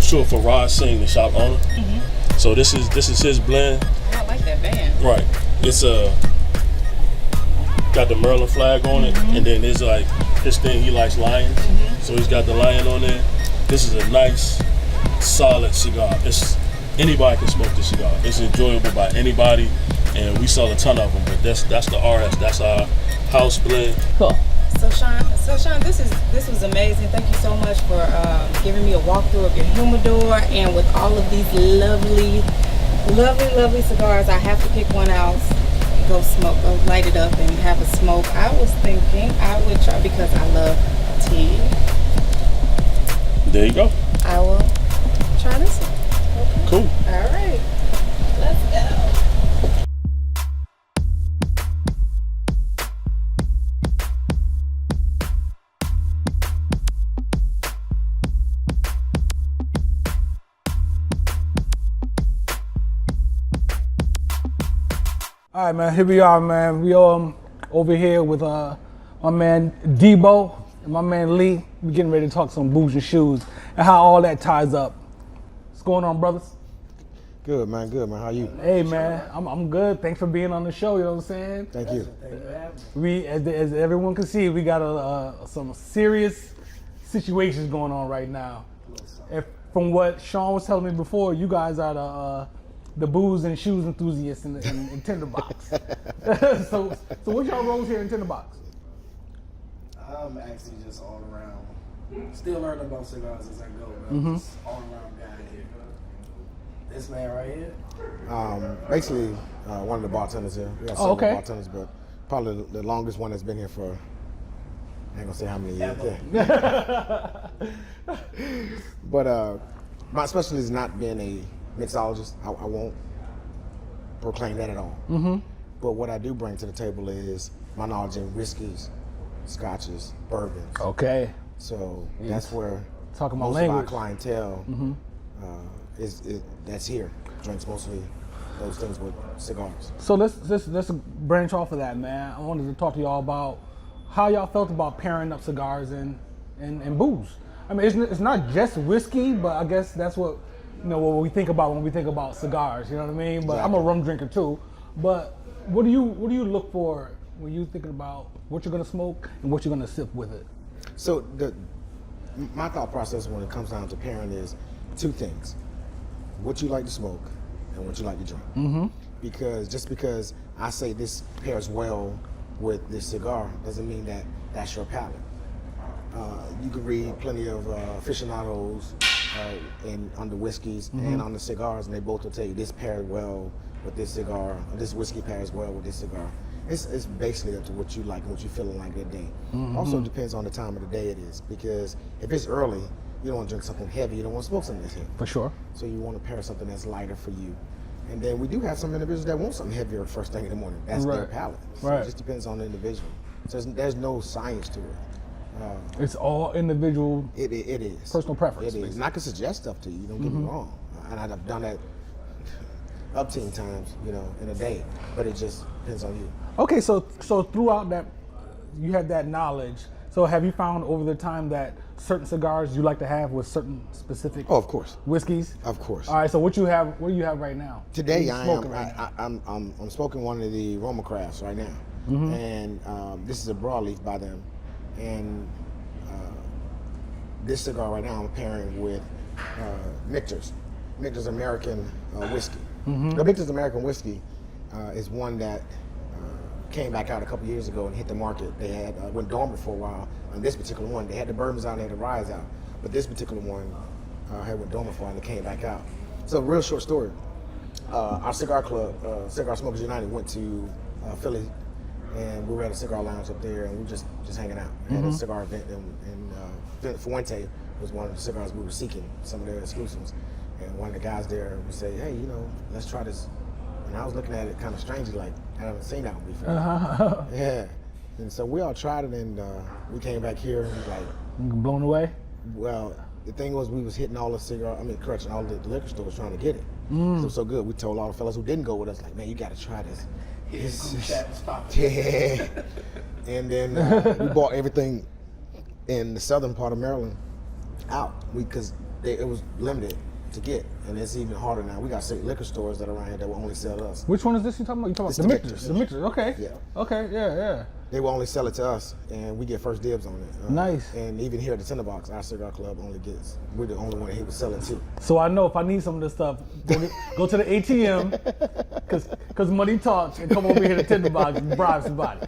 Short for Rod Singh, the shop owner. So this is his blend. I like that band. Right. It's got the Maryland flag on it, and then there's like his thing. He likes lions, so he's got the lion on there. This is a nice, solid cigar. Anybody can smoke this cigar. It's enjoyable by anybody, and we sell a ton of them. But that's the RS. That's our house blend. Cool. So Sean, this was amazing. Thank you so much for giving me a walkthrough of your humidor, and with all of these lovely cigars. I have to pick one out, go light it up and have a smoke. I was thinking I would try, because I love tea. There you go. I will try this one. Okay. Cool. All right. Let's go. All All right, man. Here we are, man. We over here with my man Debo and my man Lee. We getting ready to talk some boots and shoes and how all that ties up. What's going on, brothers? Good, man. Good, man. How you? Hey, man. I'm good. Thanks for being on the show. You know what I'm saying? Thank you. We, as everyone can see, we got some serious situations going on right now. And from what Sean was telling me before, you guys are the booze and shoes enthusiasts in Tinderbox. so what's y'all roles here in Tinderbox? I'm actually just all around. Still learning about cigars as I go, man. Just all around guy here. This man right here. Basically, one of the bartenders here. We got several bartenders, but probably the longest one that's been here for, I ain't gonna say how many years. But my specialty is not being a mixologist. I won't proclaim that at all. But what I do bring to the table is my knowledge in whiskeys, scotches, bourbons. Okay. So that's where Talking about most language. of our clientele is that's here. Drinks mostly those things with cigars. So let's branch off of that, man. I wanted to talk to y'all about how y'all felt about pairing up cigars and booze. I mean, it's not just whiskey, but I guess that's what what we think about when we think about cigars. You know what I mean? But I'm a rum drinker too. But what do you look for when you're thinking about what you're gonna smoke and what you're gonna sip with it? So my thought process when it comes down to pairing is two things: what you like to smoke and what you like to drink. Because just because I say this pairs well with this cigar doesn't mean that that's your palate. You can read plenty of aficionados on the whiskeys and on the cigars, and they both will tell you this pairs well with this cigar, or this whiskey pairs well with this cigar. It's basically up to what you like and what you're feeling like that day. Also depends on the time of the day it is, because if it's early, you don't want to drink something heavy, you don't want to smoke something that's heavy. For sure. So you want to pair something that's lighter for you. And then we do have some individuals that want something heavier first thing in the morning. That's their palate. So it just depends on the individual. So there's no science to it. It's all individual. It is. Personal preference. It is. And I can suggest stuff to you, don't get me wrong. And I've done that upteen times, in a day. But it just depends on you. Okay, so throughout that, you have that knowledge. So have you found over the time that certain cigars you like to have with certain specific Oh, of course. whiskeys? Of course. All right, so what do you have right now? Today I'm I'm smoking one of the Roma Crafts right now. And this is a broadleaf by them. And this cigar right now I'm pairing with Michter's American whiskey. The Michter's American whiskey is one that came back out a couple years ago and hit the market. They had went dormant for a while. On this particular one, they had the bourbons out, they had the ryes out, but this particular one had went dormant for a while and it came back out. So, real short story. Our cigar club, Cigar Smokers United, went to Philly, and we were at a cigar lounge up there, and we were just hanging out. We had a cigar event, and Fuente was one of the cigars we were seeking, some of their exclusives. And one of the guys there would say, "Hey, let's try this." And I was looking at it kind of strangely, like I haven't seen that one before. Yeah. And so we all tried it, and we came back here and like blown away. Well, the thing was, we was hitting all the all the liquor stores trying to get it. It was so good. We told all the fellas who didn't go with us, like, man, you got to try this. Yeah. And then we bought everything in the southern part of Maryland out because it was limited to get, and it's even harder now. We got certain liquor stores that are around here that will only sell to us. Which one is this you talking about? You talking about the Michter's? The Michter's, okay. Yeah. Okay, yeah. They will only sell it to us, and we get first dibs on it. Nice. And even here at the Tinderbox, our cigar club we're the only one that he was selling to. So I know if I need some of this stuff, go to the ATM, because money talks, and come over here to Tinderbox and bribe somebody.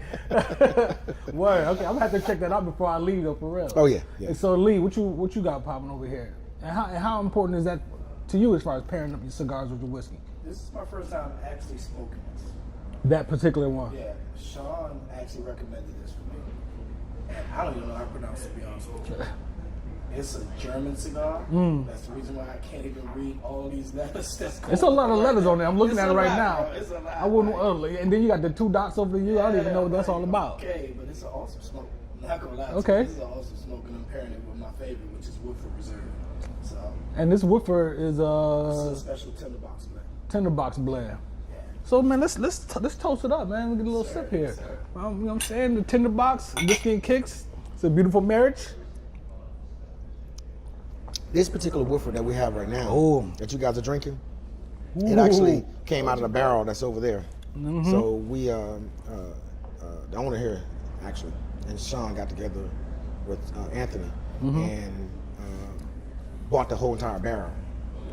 Word. Okay, I'm gonna have to check that out before I leave, though, for real. Oh yeah. And so Lee, what you got popping over here, and how important is that to you as far as pairing up your cigars with your whiskey? This is my first time actually smoking this. That particular one. Yeah, Sean actually recommended this for me. And I don't even know how to pronounce it, to be honest with you. It's a German cigar. That's the reason why I can't even read all these letters. It's a lot of letters on there. I'm looking at it right now. Bro. It's a lot. I wouldn't and then you got the 2 dots over you. I don't even know what that's all about. Okay, but it's an awesome smoke. I'm not gonna lie to Okay. you. This is an awesome smoke, and I'm pairing it with my favorite, which is Woodford Reserve. So And this Woodford is this is a special Tinderbox blend. Tinderbox blend. Yeah. So man, let's toast it up, man. We get a little sip here. You know what I'm saying? The tinderbox, whiskey and kicks. It's a beautiful marriage. This particular Woodford that we have right now, Ooh. that you guys are drinking, it actually came out of the barrel that's over there. So we, the owner here, actually, and Sean got together with Anthony and bought the whole entire barrel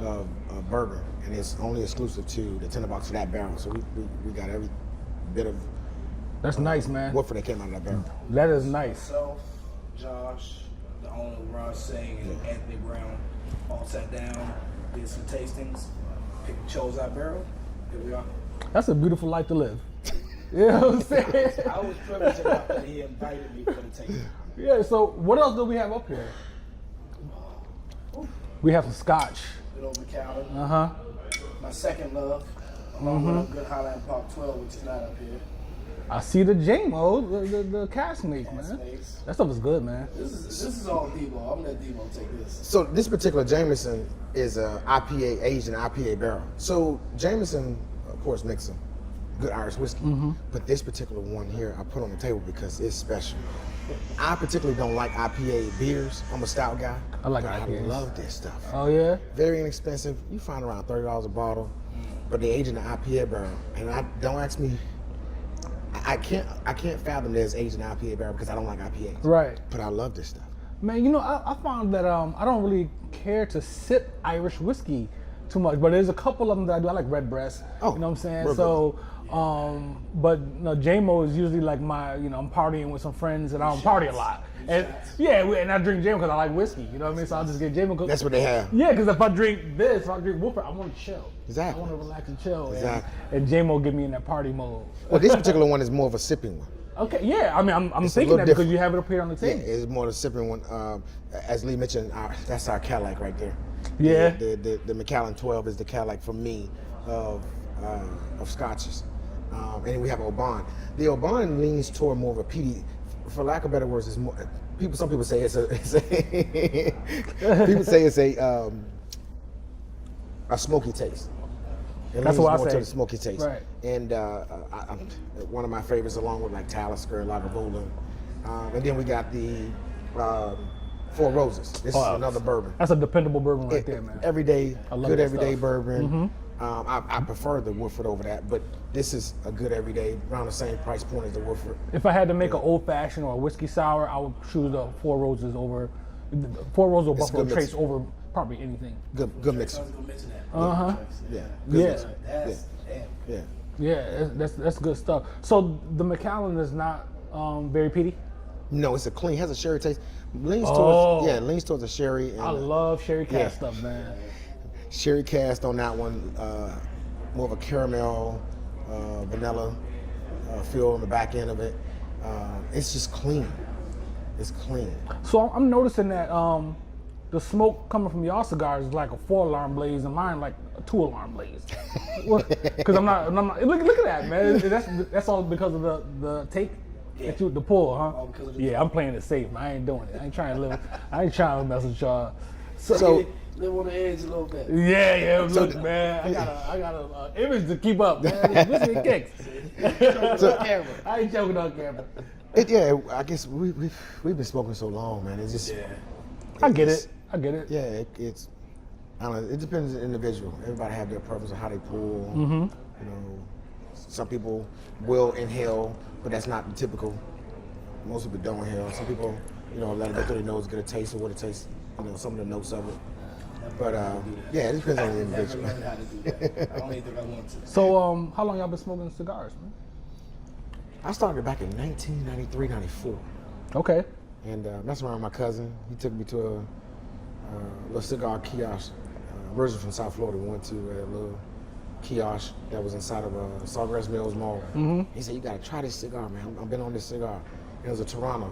of bourbon, and it's only exclusive to the tinderbox for that barrel. So we got every bit of That's nice, man. Woodford that came out of that barrel. That is nice. Myself, Josh, the owner, Ron Singh, and Anthony Brown all sat down, did some tastings, chose our barrel. Here we are. That's a beautiful life to live. You know what I'm saying? I was privileged enough that he invited me for the tasting. Yeah, so what else do we have up here? We have some scotch. Good old Macallan. Uh-huh. My second love, along with a good Highland Park 12, which is not up here. I see the JMO, the cask make, man. Castmates. That stuff is good, man. This is all Debo. I'm gonna let Debo take this. So this particular Jameson is a IPA, aged in IPA barrel. So Jameson, of course, makes some good Irish whiskey, but this particular one here I put on the table because it's special. I particularly don't like IPA beers. I'm a stout guy. I like but IPAs. I love this stuff. Oh, yeah? Very inexpensive. You find around $30 a bottle, but they age in the IPA barrel. And don't ask me. I can't fathom there's aged in IPA barrel because I don't like IPAs. Right. But I love this stuff. Man, you know, I found that I don't really care to sip Irish whiskey too much, but there's a couple of them that I do. I like Redbreast. Oh, you know what I'm saying? Redbreast. So, but JMO is usually like my, I'm partying with some friends and I don't party a lot. And and I drink JMO because I like whiskey. You know what I mean? So I'll just get JMO. That's what they have. Yeah, because if I drink Woodford, I want to chill. Exactly. I want to relax and chill. Exactly. And JMO get me in that party mode. Well, this particular one is more of a sipping one. Okay, yeah. I mean, I'm It's a thinking little that because different. you have it up here on the Yeah, table. it's more the sipping one. As Lee mentioned, that's our Cadillac right there. Yeah. The Macallan 12 is the Cadillac for me of scotches. And then we have Oban. The Oban leans toward more of a peaty, for lack of better words, it's more. Some people say it's a smoky taste. It That's leans what I more say. to the smoky taste. Right. And one of my favorites, along with like Talisker, Lagavulin. And then we got the Four Roses. This is another bourbon. That's a dependable bourbon right there, man. Everyday, I love good that everyday stuff. bourbon. I prefer the Woodford over that, but this is a good everyday, around the same price point as the Woodford. If I had to make an old fashioned or a whiskey sour, I would choose the Four Roses or Buffalo good Trace mix. over probably anything. Good mix. I was gonna mention that. Uh-huh. Yeah. Yeah. Good mix. That's damn. Yeah. Yeah, that's good stuff. So the Macallan is not very peaty. No, it's a clean. Has a sherry taste. Leans Oh. towards a sherry. And I love sherry cask Yeah. stuff, man. sherry cast on that one. More of a caramel, vanilla feel on the back end of it. It's just clean. It's clean. So I'm noticing that the smoke coming from y'all cigars is like a 4-alarm blaze, and mine like a 2-alarm blaze. Because I'm not. Look at that, man. That's all because of the take. Yeah. The pull, huh? All because of the Yeah, I'm playing it safe. I ain't doing it. I ain't trying to mess with y'all. So live on the edge a little bit. Yeah. Look, man, I got a image to keep up, man. This is kicks. I ain't joking on camera. I guess we've been smoking so long, man. It's just. I get it. Yeah, it's. I don't know. It depends on the individual. Everybody have their preference of how they pull. You know, some people will inhale, but that's not the typical. Most people don't inhale. Some people, let it go through their nose, get a taste of what it tastes. Some of the notes of it. But it depends on the Never individual. learned how to do that. I don't even think I want to. So, how long y'all been smoking cigars, man? I started back in 1993, 94. Okay. And messing around with my cousin. He took me to a little cigar kiosk. Originally from South Florida. We went to a little kiosk that was inside of Sawgrass Mills Mall. He said, "You gotta try this cigar, man. I've been on this cigar." It was a Toronto,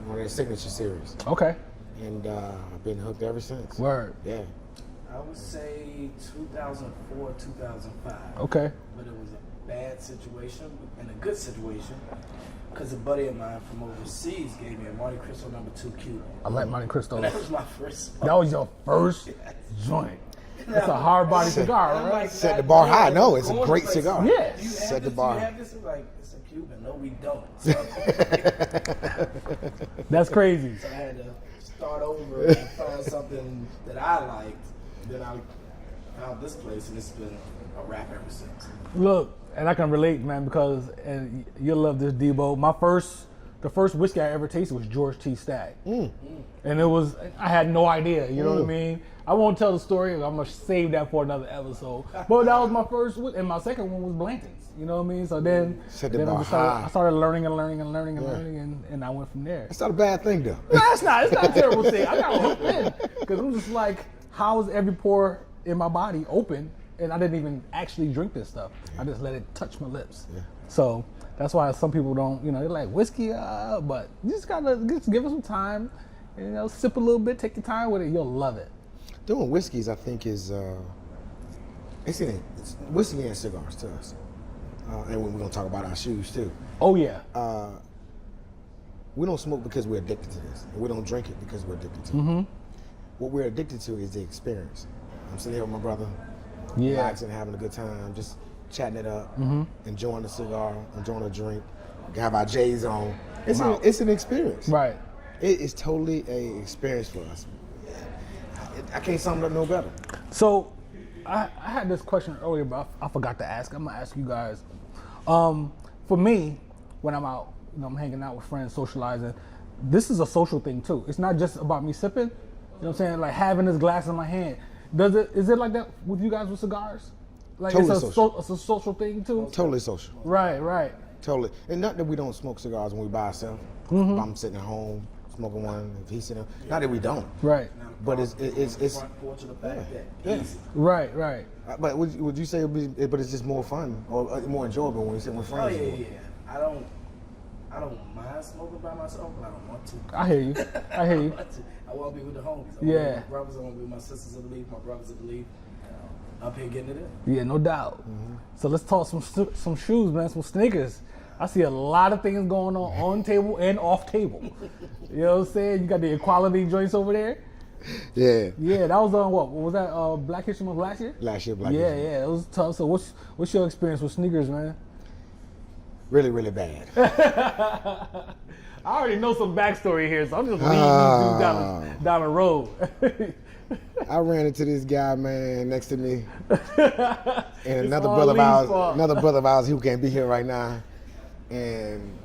one of their signature series. Okay. And I've been hooked ever since. Word. Yeah. I would say 2004, 2005. Okay. But it was a bad situation and a good situation because a buddy of mine from overseas gave me a Monte Cristo #2 Cuban. I like Monte Cristo. That was my first smoke. That was your first joint. It's a hard body cigar, I'm right? like, Set the bar high. No, it's a going great places. cigar. Yeah. Do you have Set the this? bar. Do you have this? I'm like, it's a Cuban. No, we don't. So, That's crazy. so I had to start over and find something that I liked. Then I found this place, and it's been a wrap ever since. Look, and I can relate, man, because and you'll love this, Debo. The first whiskey I ever tasted was George T. Stagg, and it was I had no idea. You know what I mean? I won't tell the story. I'm gonna save that for another episode. But that was my first, and my second one was Blanton's. You know what I mean? So then, Set the then bar I high. started learning, and I went from there. It's not a bad thing, though. No, it's not a terrible thing. I got hooked in because I'm just like, how is every pore in my body open? And I didn't even actually drink this stuff. I just let it touch my lips. Yeah. So that's why some people don't, they're like whiskey, but you just gotta just give it some time. Sip a little bit, take your time with it. You'll love it. Doing whiskeys, I think, is it's whiskey and cigars to us, and we're gonna talk about our shoes too. Oh yeah. We don't smoke because we're addicted to this, and we don't drink it because we're addicted to it. What we're addicted to is the experience. I'm sitting here with my brother, Yeah. relaxing, having a good time, just chatting it up, enjoying the cigar, enjoying a drink, have our J's on. It's an experience. Right. It is totally a experience for us. I can't sum it up no better. So I had this question earlier, but I forgot to ask. I'm gonna ask you guys. For me, when I'm out, I'm hanging out with friends, socializing. This is a social thing too. It's not just about me sipping. You know what I'm saying? Like having this glass in my hand. Is it like that with you guys with cigars? Like Totally it's social. It's a social thing too. Totally social. Right. Totally. And not that we don't smoke cigars when we by ourselves. If I'm sitting at home smoking one, if he's sitting, not that we don't. Right. But it's Front porch of the back deck. yeah. Easy. Right. But would you say but it's just more fun or more enjoyable when you sit with Oh friends? yeah. I don't mind smoking by myself, but I don't want to. I hear you. I want to be with the homies. I want to be Yeah. with my brothers. I want to be with my sisters, I believe. My brothers, I believe. Up here getting it in. Yeah, no doubt. So let's talk some shoes, man. Some sneakers. I see a lot of things going on table and off table. You know what I'm saying? You got the equality joints over there. Yeah. Yeah, that was on what was that? Black History Month last year. Last year, Black Yeah, History. it was tough. So what's your experience with sneakers, man? Really, really bad. I already know some backstory here, so I'm just leading you through down the road. I ran into this guy, man, next to me, and another all brother of Lee's ours, fault. who can't be here right now. And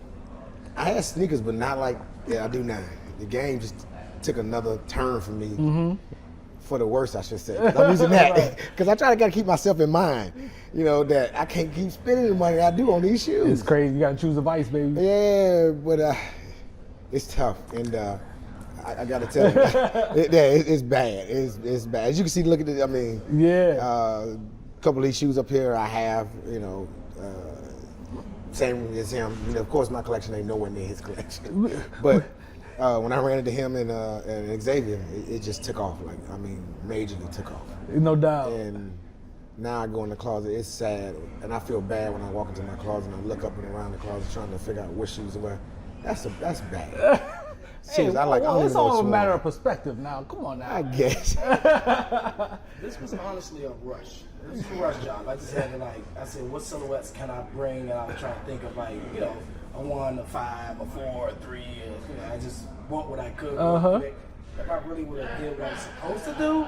I had sneakers, but not like I do now. The game just took another turn for me, for the worse, I should say. I'm using that because I gotta keep myself in mind, that I can't keep spending the money I do on these shoes. It's crazy. You gotta choose a vice, baby. Yeah, but it's tough, and I gotta tell you, it's bad. It's bad. As you can see, look at it. I mean, Yeah. a couple of these shoes up here, I have, same as him. Of course, my collection ain't nowhere near his collection. But when I ran into him and Xavier, it just took off. Majorly took off. No doubt. And now I go in the closet. It's sad, and I feel bad when I walk into my closet and I look up and around the closet trying to figure out what shoes to wear. That's bad. Hey, Shoes, I don't it's even know all what's a matter wrong. of perspective now. Come on now. I guess. This was honestly a rush. This was a rush job. I just had to I said, what silhouettes can I bring? And I was trying to think of a 1, a 5, a 4, a 3. I just bought what I could. real quick. If I really would have did what I was supposed to do,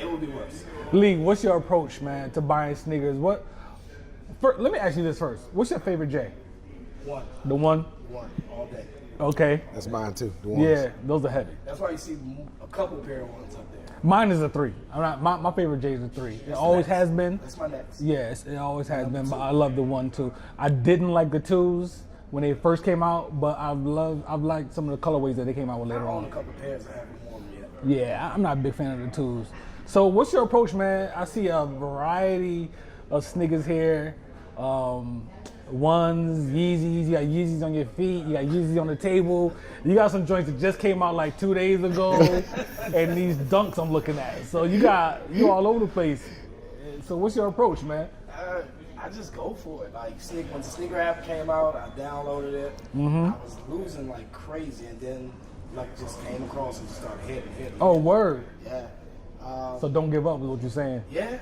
it would be worse. Lee, what's your approach, man, to buying sneakers? Let me ask you this first. What's your favorite J? One The one? all day. Okay. That's mine too. The ones. Yeah, those are heavy. That's why you see a couple pair of ones up there. Mine is a 3. My favorite J is a 3. It always has been. That's my next. Yes, it always has been, but I love the 1 too. I didn't like the 2s when they first came out, but I've liked some of the colorways that they came out with I later own a on. couple pairs I haven't worn yet. Yeah, I'm not a big fan of the 2s. So what's your approach, man? I see a variety of sneakers here. Ones, Yeezys, you got Yeezys on your feet, you got Yeezys on the table. You got some joints that just came out like 2 days ago, and these dunks I'm looking at. So you all over the place. So what's your approach, man? I just go for it. When the sneaker app came out, I downloaded it. I was losing like crazy, and then just came across and just started hitting. Oh, word. Yeah. So don't give up is what you're saying. Yeah,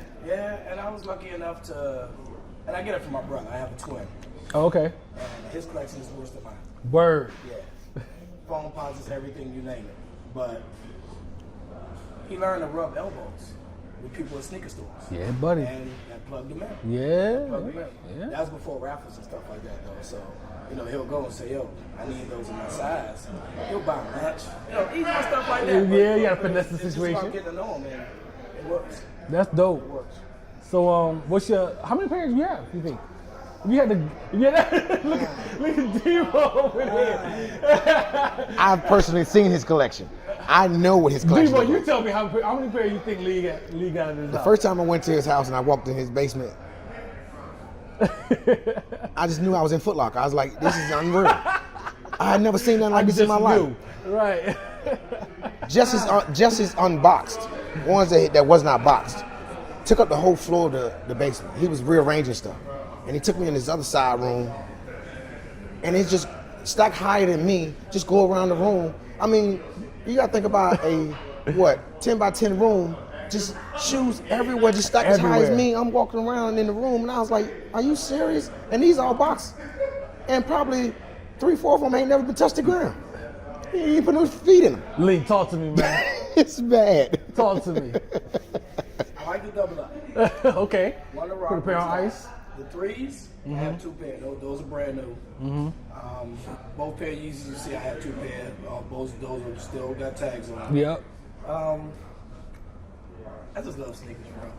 and I was lucky enough to, and I get it from my brother. I have a twin, Oh, okay. and his collection is worse than mine. Word. Yeah, phone posits, everything you name it. But he learned to rub elbows with people at sneaker stores. Yeah, buddy. And that plugged him in. Yeah. Plugged him in. Yeah. That was before raffles and stuff like that, though. So, he'll go and say, yo, I need those in my size. He'll buy a match. Easy stuff like that. Yeah, you gotta finesse the It's just situation. about getting to know him, and it works. That's It dope. works. So, how many pairs do you have, you think? If you had to, look at Devo over here. I've personally seen his collection. I know what his collection Devo, is. you tell me how many pairs you think Lee got in his The house? first time I went to his house and I walked in his basement, I just knew I was in Foot Locker. I was like, this is unreal. I had never seen nothing like this in my life. Right. Just as unboxed, ones that was not boxed. Took up the whole floor of the basement. He was rearranging stuff. And he took me in this other side room, and it's just stacked higher than me, just go around the room. I mean, you gotta think about a 10 by 10 room, just shoes everywhere, just stacked as high as Everywhere. me. I'm walking around in the room, and I was like, are you serious? And these all boxed. And probably 3/4 of them ain't never been touched the ground. He ain't put no feet in them. Lee, talk to me, man. It's bad. Talk to me. I like to double up. Okay. One to Put a rock pair on style. ice. The threes, I have 2 pairs. Those are brand new. Both pair of Yeezys, you see I have 2 pairs. Both those are still got tags on them. Yep. I just love sneakers, bro.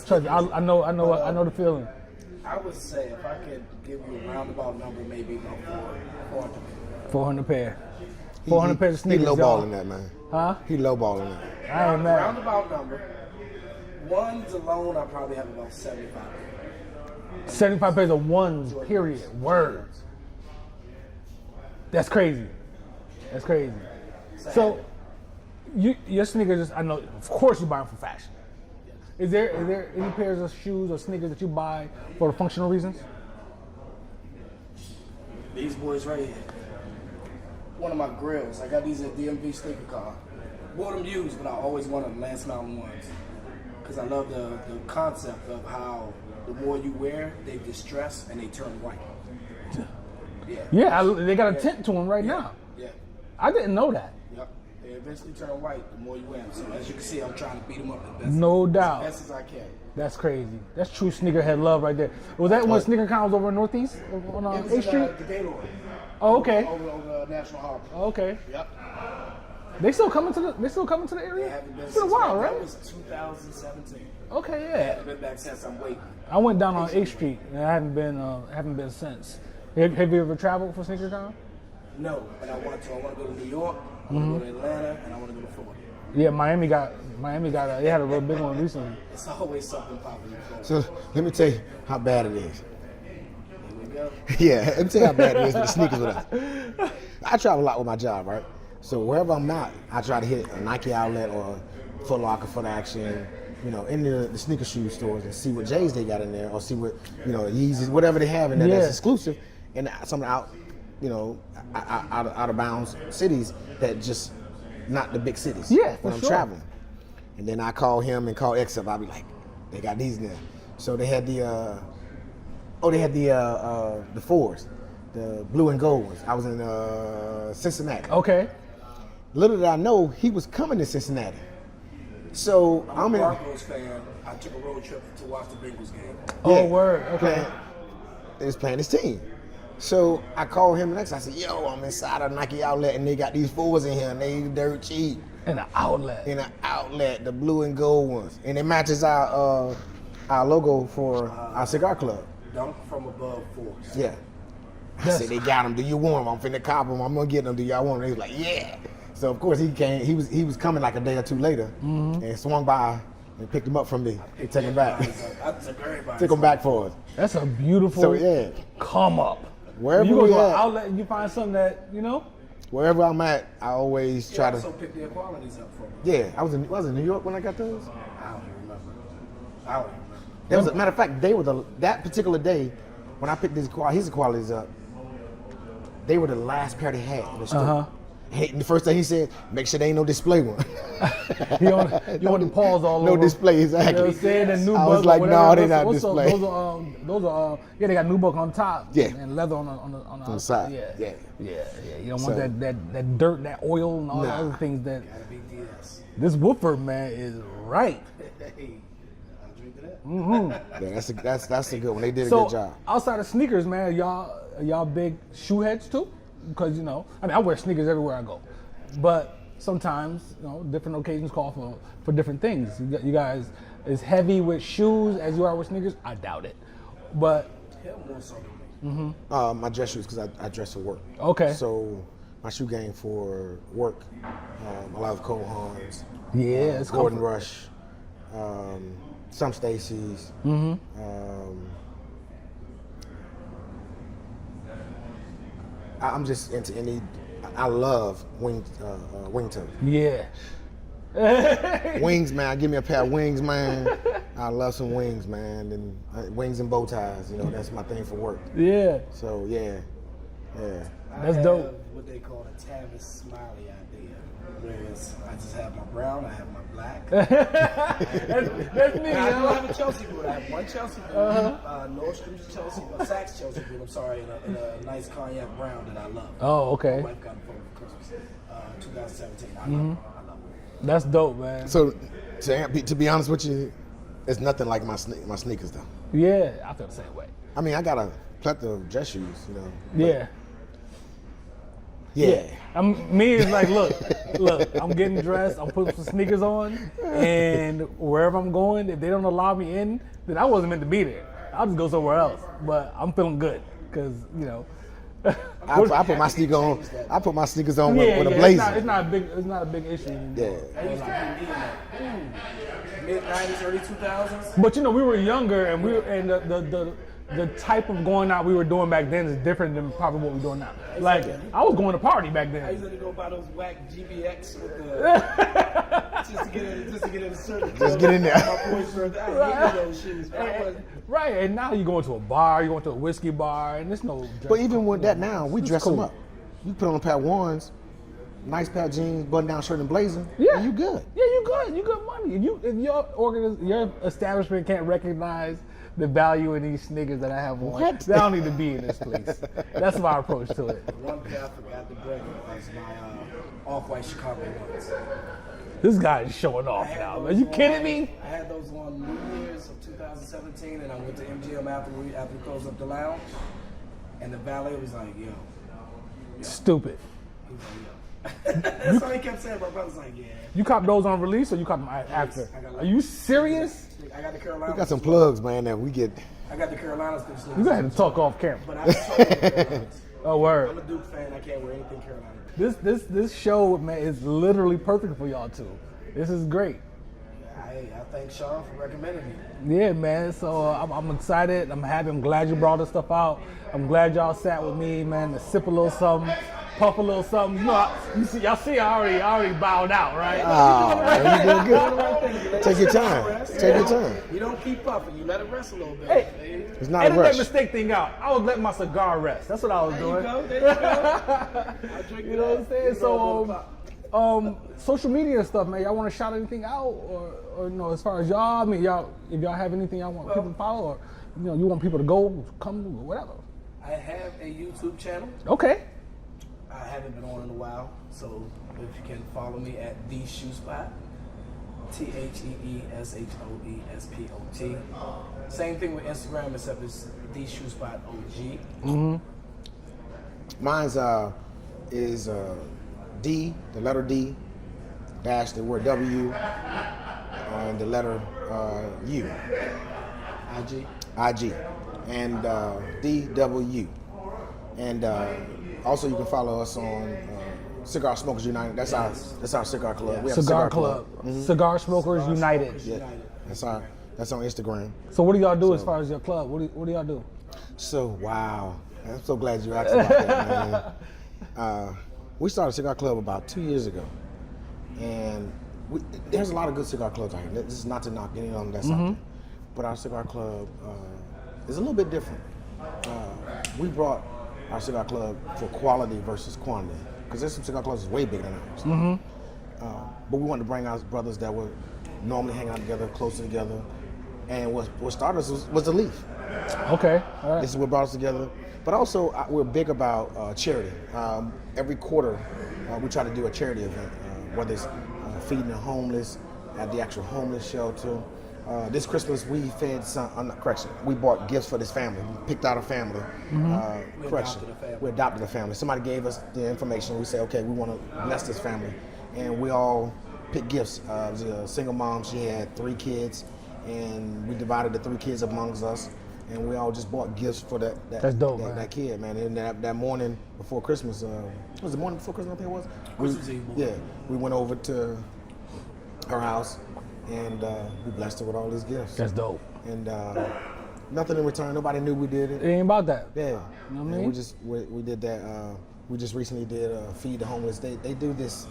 Trust me, I know the feeling. I would say if I could give you a roundabout number, maybe about 400 pairs. 400 pair. 400 pairs of sneakers. He y'all. lowballing that, man. Huh? He lowballing that. I ain't mad. Roundabout number. Ones alone, I probably have about 75. 75 pairs of ones, period. Word. That's crazy. That's crazy. So, your sneakers, I know, of course you buy them for fashion. Is there any pairs of shoes or sneakers that you buy for functional reasons? These boys right here. One of my grills. I got these at DMV sneaker car. Bought them used, but I always wanted Lance Mountain ones. Because I love the concept of how the more you wear, they distress and they turn white. Yeah. Yeah, they got a tint to them right now. Yeah. I didn't know that. Yep. They eventually turn white the more you wear them. So as you can see, I'm trying to beat them up the best. No doubt. As best as I can. That's crazy. That's true sneakerhead love right there. Was that when Sneaker Con was over in Northeast on It was 8th in Street? the Gaylord. Oh, okay. Over National Harbor. Okay. Yep. They still coming to the They area? haven't been It's been a since while, that right? was 2017. Okay, They yeah. haven't been back since. I'm waiting. I went down on 8th Street and I haven't been since. Have you ever traveled for Sneaker Con? No, but I want to. I want to go to New York. I want to go to Atlanta, and I want to go to Florida. Yeah, Miami got they had a real big one recently. It's always something popping. So let me tell you how bad it is. Here we go. Yeah, let me tell you how bad it is with the sneakers with us. I travel a lot with my job, right? So wherever I'm at, I try to hit a Nike outlet or Foot Locker, Foot Action, in the sneaker shoe stores and see what J's they got in there, or see what, Yeezys, whatever they have in there that's Yeah. exclusive, and some out of bounds cities that just not the big cities. Yeah, when for I'm sure. traveling. And then I call him and call X up. I'll be like, they got these in there. So they had the fours, the blue and gold ones. I was in Cincinnati. Okay. Little did I know he was coming to Cincinnati. So I'm a Broncos fan. I took a road trip to watch the Bengals game. Oh, word. Okay. They was playing his team. So I called him next. I said, yo, I'm inside a Nike outlet and they got these fours in here and they dirt cheap. In an outlet. In an outlet, the blue and gold ones. And it matches our logo for our cigar club. Dunk from above force. Yeah. I said, they got them. Do you want them? I'm finna cop them. I'm gonna get them. Do y'all want them? He was like, yeah. So of course he came. He was coming like a day or two later and swung by and picked them up from me and took them back. I took everybody. Took them back for us. That's a beautiful So yeah, come up. wherever You go we to an at, outlet and you find something that, wherever I'm at, I always try I to. also pick their qualities up for me. Yeah, I was in New York when I got those. I don't even remember. I don't even remember. That was, matter of fact, they were that particular day when I picked his qualities up. They were the last pair they had in the store. The first thing he said, make sure there ain't no display one. You want to pause all No over. display, You know what exactly. I'm saying? The new I was book, like, whatever. no, they not What's display. Those are yeah, they got new book on top. Yeah. And leather on the side. Yeah. Yeah. You don't So- want that dirt, that oil, and all the Nah. other things that Got a big DS. this Woodford man is right. Hey, I'm drinking that. Yeah, that's a good one. They did a So good job. outside of sneakers, man, y'all big shoe heads too? Because I wear sneakers everywhere I go, but sometimes different occasions call for different things. You guys as heavy with shoes as you are with sneakers? I doubt it, but Hell more so than me. My dress shoes, because I dress for work. Okay. So my shoe game for work, I love Cole Haans, yeah, it's Gordon comfort. Rush, some Stacy's. I'm just into any. I love wingtip. Yeah. Wings, man. Give me a pair of wings, man. I love some wings, man. And wings and bow ties. That's my thing for work. Yeah. So yeah. I That's have dope. What they call a Tavis Smiley idea. Whereas I just have my brown, I have my black. That's me, And I do yo. have a Chelsea boot. I have one Chelsea boot, Nordstrom's Chelsea, Saks Chelsea boot. I'm sorry, in a nice cognac brown that I love. Oh, okay. My wife got it for me for Christmas, 2017. I love it. That's dope, man. So to be honest with you, it's nothing like my sneakers though. Yeah, I feel the same way. I mean, I got a plethora of dress shoes, Yeah. Yeah. Me is like, look, I'm getting dressed, I'm putting some sneakers on, and wherever I'm going, if they don't allow me in, then I wasn't meant to be there. I'll just go somewhere else. But I'm feeling good, because, I put my sneaker on. I put my sneakers on with a yeah, blazer. it's not a big issue. Yeah. I used to be in that mid 90s, early 2000s. But we were younger, and the type of going out we were doing back then is different than probably what we're doing now. Like, I was going to party back I then. used to go buy those whack GBX with the just to get in the shirt. Just get in there. My boys shirt. I hated those shoes. Man. I wasn't- Right, and now you go to a bar, you go to a whiskey bar, and there's no. But even with that now, we dress cool. them up. You put on a pair of ones, nice pair of jeans, button-down shirt and blazer. Yeah, and you good. Yeah, you good. You good money. If your establishment can't recognize the value in these sneakers that I have on, What? they don't need to be in this place. That's my approach to it. One pair I forgot to bring was my off-white Chicago ones. This guy is showing off I had now. Are those you on- kidding me? I had those on New Year's of 2017, and I went to MGM after we closed up the lounge, and the valet was like, "Yo," Stupid. he was like, "Yo." That's all he kept saying. My brother's like, "Yeah." You cop those on release or you cop them after? Are you serious? I got the Carolinas. We got some plugs, man, that we get. I got the Carolinas. You gonna have to talk off camera. But I was talking about the Carolinas. Oh, I'm word. a Duke fan. I can't wear anything Carolina. This show, man, is literally perfect for y'all two. This is great. I thank Sean for recommending me. Yeah, man. So I'm excited. I'm happy. I'm glad you brought this stuff out. I'm glad y'all sat with me, man, to sip a little something, puff a little something. Y'all see, I already bowed out, right? Oh, man, you doing good. Take your time. Take your time. You don't keep puffing. You let it rest a little bit. Hey, It's not a edit that rush. mistake thing out. I was letting my cigar rest. That's what I was There you doing. go. There you go. I drink You know what I'm saying? You know, So, social media and stuff, man. Y'all want to shout anything out, or as far as y'all? I mean, if y'all have anything y'all want people to follow, or you want people to go, come, or whatever. I have a YouTube channel. Okay. I haven't been on in a while, so if you can follow me at The Shoe Spot, TheeShoespot. Same thing with Instagram, except it's The Shoe Spot OG. Mine's is D, the letter D, dash the word W, and the letter U, IG. IG, and DW. And also you can follow us on Cigar Smokers United. That's our cigar club. We have a Cigar Club. Cigar Smokers United. Yeah, that's on Instagram. So what do y'all do as far as your club? What do y'all do? So wow, I'm so glad you asked about that, man. We started a cigar club about 2 years ago, and there's a lot of good cigar clubs out here. This is not to knock any of them that's out there, but our cigar club is a little bit different. We brought our cigar club for quality versus quantity. Because there's some cigar clubs that's way bigger than ours. But we wanted to bring our brothers that were normally hanging out together, closer together. And what started us was the leaf. Okay. All right. This is what brought us together. But also, we're big about charity. Every quarter, we try to do a charity event, whether it's feeding the homeless at the actual homeless shelter. This Christmas, we fed we bought gifts for this family. We picked out a family. We adopted a family. Somebody gave us the information. We said, okay, we want to bless this family. And we all picked gifts. It was a single mom. She had 3 kids. And we divided the 3 kids amongst us. And we all just bought gifts for That's dope, man. that kid, man. And that morning before Christmas, was the morning before Christmas, I think it was? Christmas Eve morning. Yeah, we went over to her house and we blessed her with all these gifts. That's dope. And nothing in return. Nobody knew we did it. It ain't about that. Yeah. You know what I And mean? we did that. We just recently did Feed the Homeless. They do this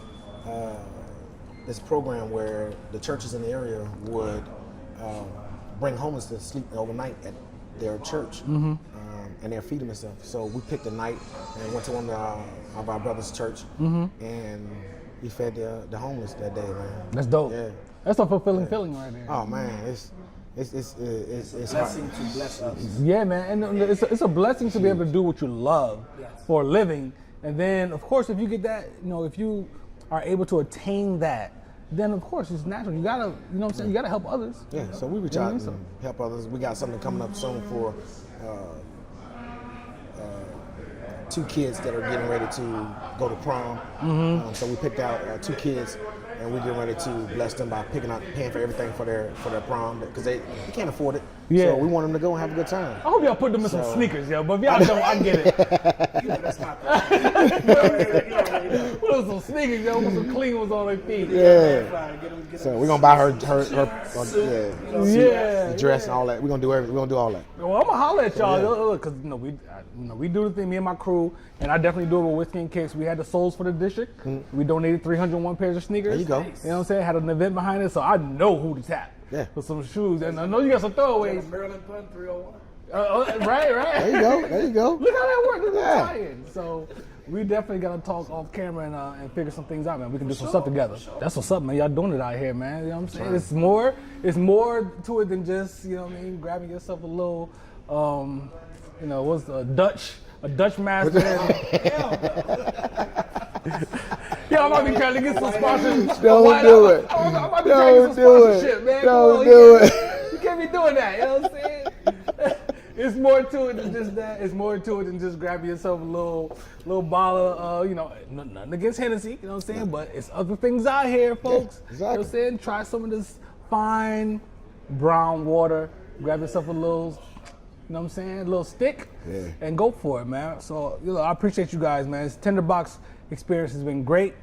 this program where the churches in the area would bring homeless to sleep overnight at their church, and they're feeding them and stuff. So we picked a night and went to one of our brothers' church, and we fed the homeless that day, man. That's dope. Yeah. That's a fulfilling feeling right there. Oh man, it's Blessing hard. to bless us. Yeah, man, and it's a blessing to be able to do what you love for a living. And then, of course, if you get that, if you are able to attain that, then of course it's natural. You gotta, you know what I'm saying? You gotta help others. Yeah, so we reach out and help others. We got something coming up soon for 2 kids that are getting ready to go to prom. So we picked out 2 kids, and we're getting ready to bless them by paying for everything for their prom because they can't afford it. Yeah. So we want them to go and have a good time. I hope y'all put them in some sneakers, yo. But if y'all don't, I get it. That's my thing. Put on some sneakers, yo. Put some clean ones on their feet. Yeah. So we're gonna buy her dress and all that. We're gonna do everything. We're gonna do all that. Well, I'm gonna holler at y'all because we do the thing. Me and my crew, and I definitely do it with Whiskey and Kicks. We had the souls for the district. We donated 301 pairs of sneakers. There you go. You know what I'm saying? Had an event behind it, so I know who to tap. Yeah. For some shoes, and I know you got some throwaways. Maryland Pun 301. Right. There you go. There you go. Look how that worked. Look Yeah. how tie-in. So we definitely gotta talk off camera and figure some things out, man. We can do some stuff together. That's what's up, man. Y'all doing it out here, man. You know what I'm saying? It's more to it than just, you know what I mean, grabbing yourself a little, what's a Dutch master. Yo, I might be trying to get some sponsors. Don't do it. I might be trying to get some sponsorship, man. Don't do it. You can't be doing that, you know what I'm saying? It's more to it than just that. It's more to it than just grabbing yourself a little bottle of, nothing against Hennessy, you know what I'm saying? But it's other things out here, folks. Yeah, exactly. You know what I'm saying? Try some of this fine brown water. Grab yourself a little, you know what I'm saying? A little stick, and go for it, man. So, I appreciate you guys, man. This Tinderbox experience has been great.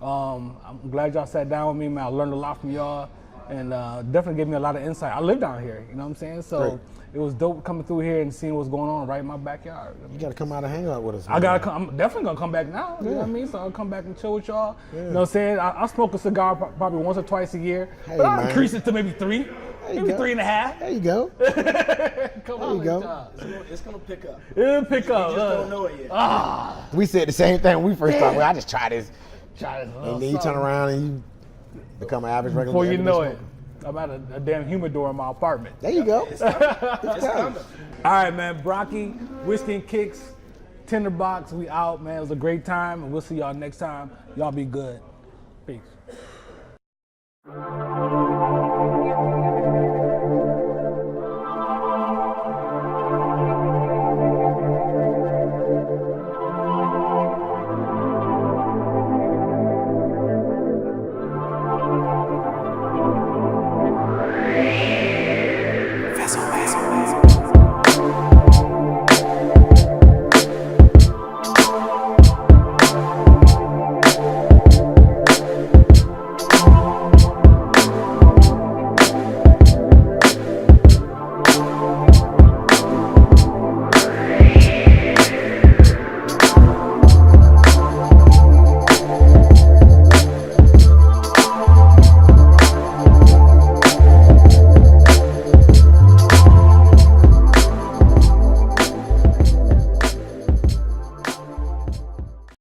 I'm glad y'all sat down with me, man. I learned a lot from y'all, and definitely gave me a lot of insight. I live down here, you know what I'm saying? So Great. It was dope coming through here and seeing what's going on right in my backyard. You gotta come out and hang out with us. I'm man. definitely gonna come back now. You know what I mean? So I'll come back and chill with y'all. Yeah. You know what I'm saying? I smoke a cigar probably once or twice a year, Hey, but I'll man. increase it to maybe 3, maybe go. 3.5. There you go. Come There on, you go. y'all. It's gonna pick up. It'll pick up. You just don't know it yet. We said the same thing when we first started. Well, I just try this, Try this and then you turn around and you become an average regular. Before you know everyday it, I'm at a damn humidor in my apartment. smoker. There you go. It's coming. All right, man. Brocky, Whiskey and Kicks, Tinderbox, we out, man. It was a great time, and we'll see y'all next time. Y'all be good. Peace.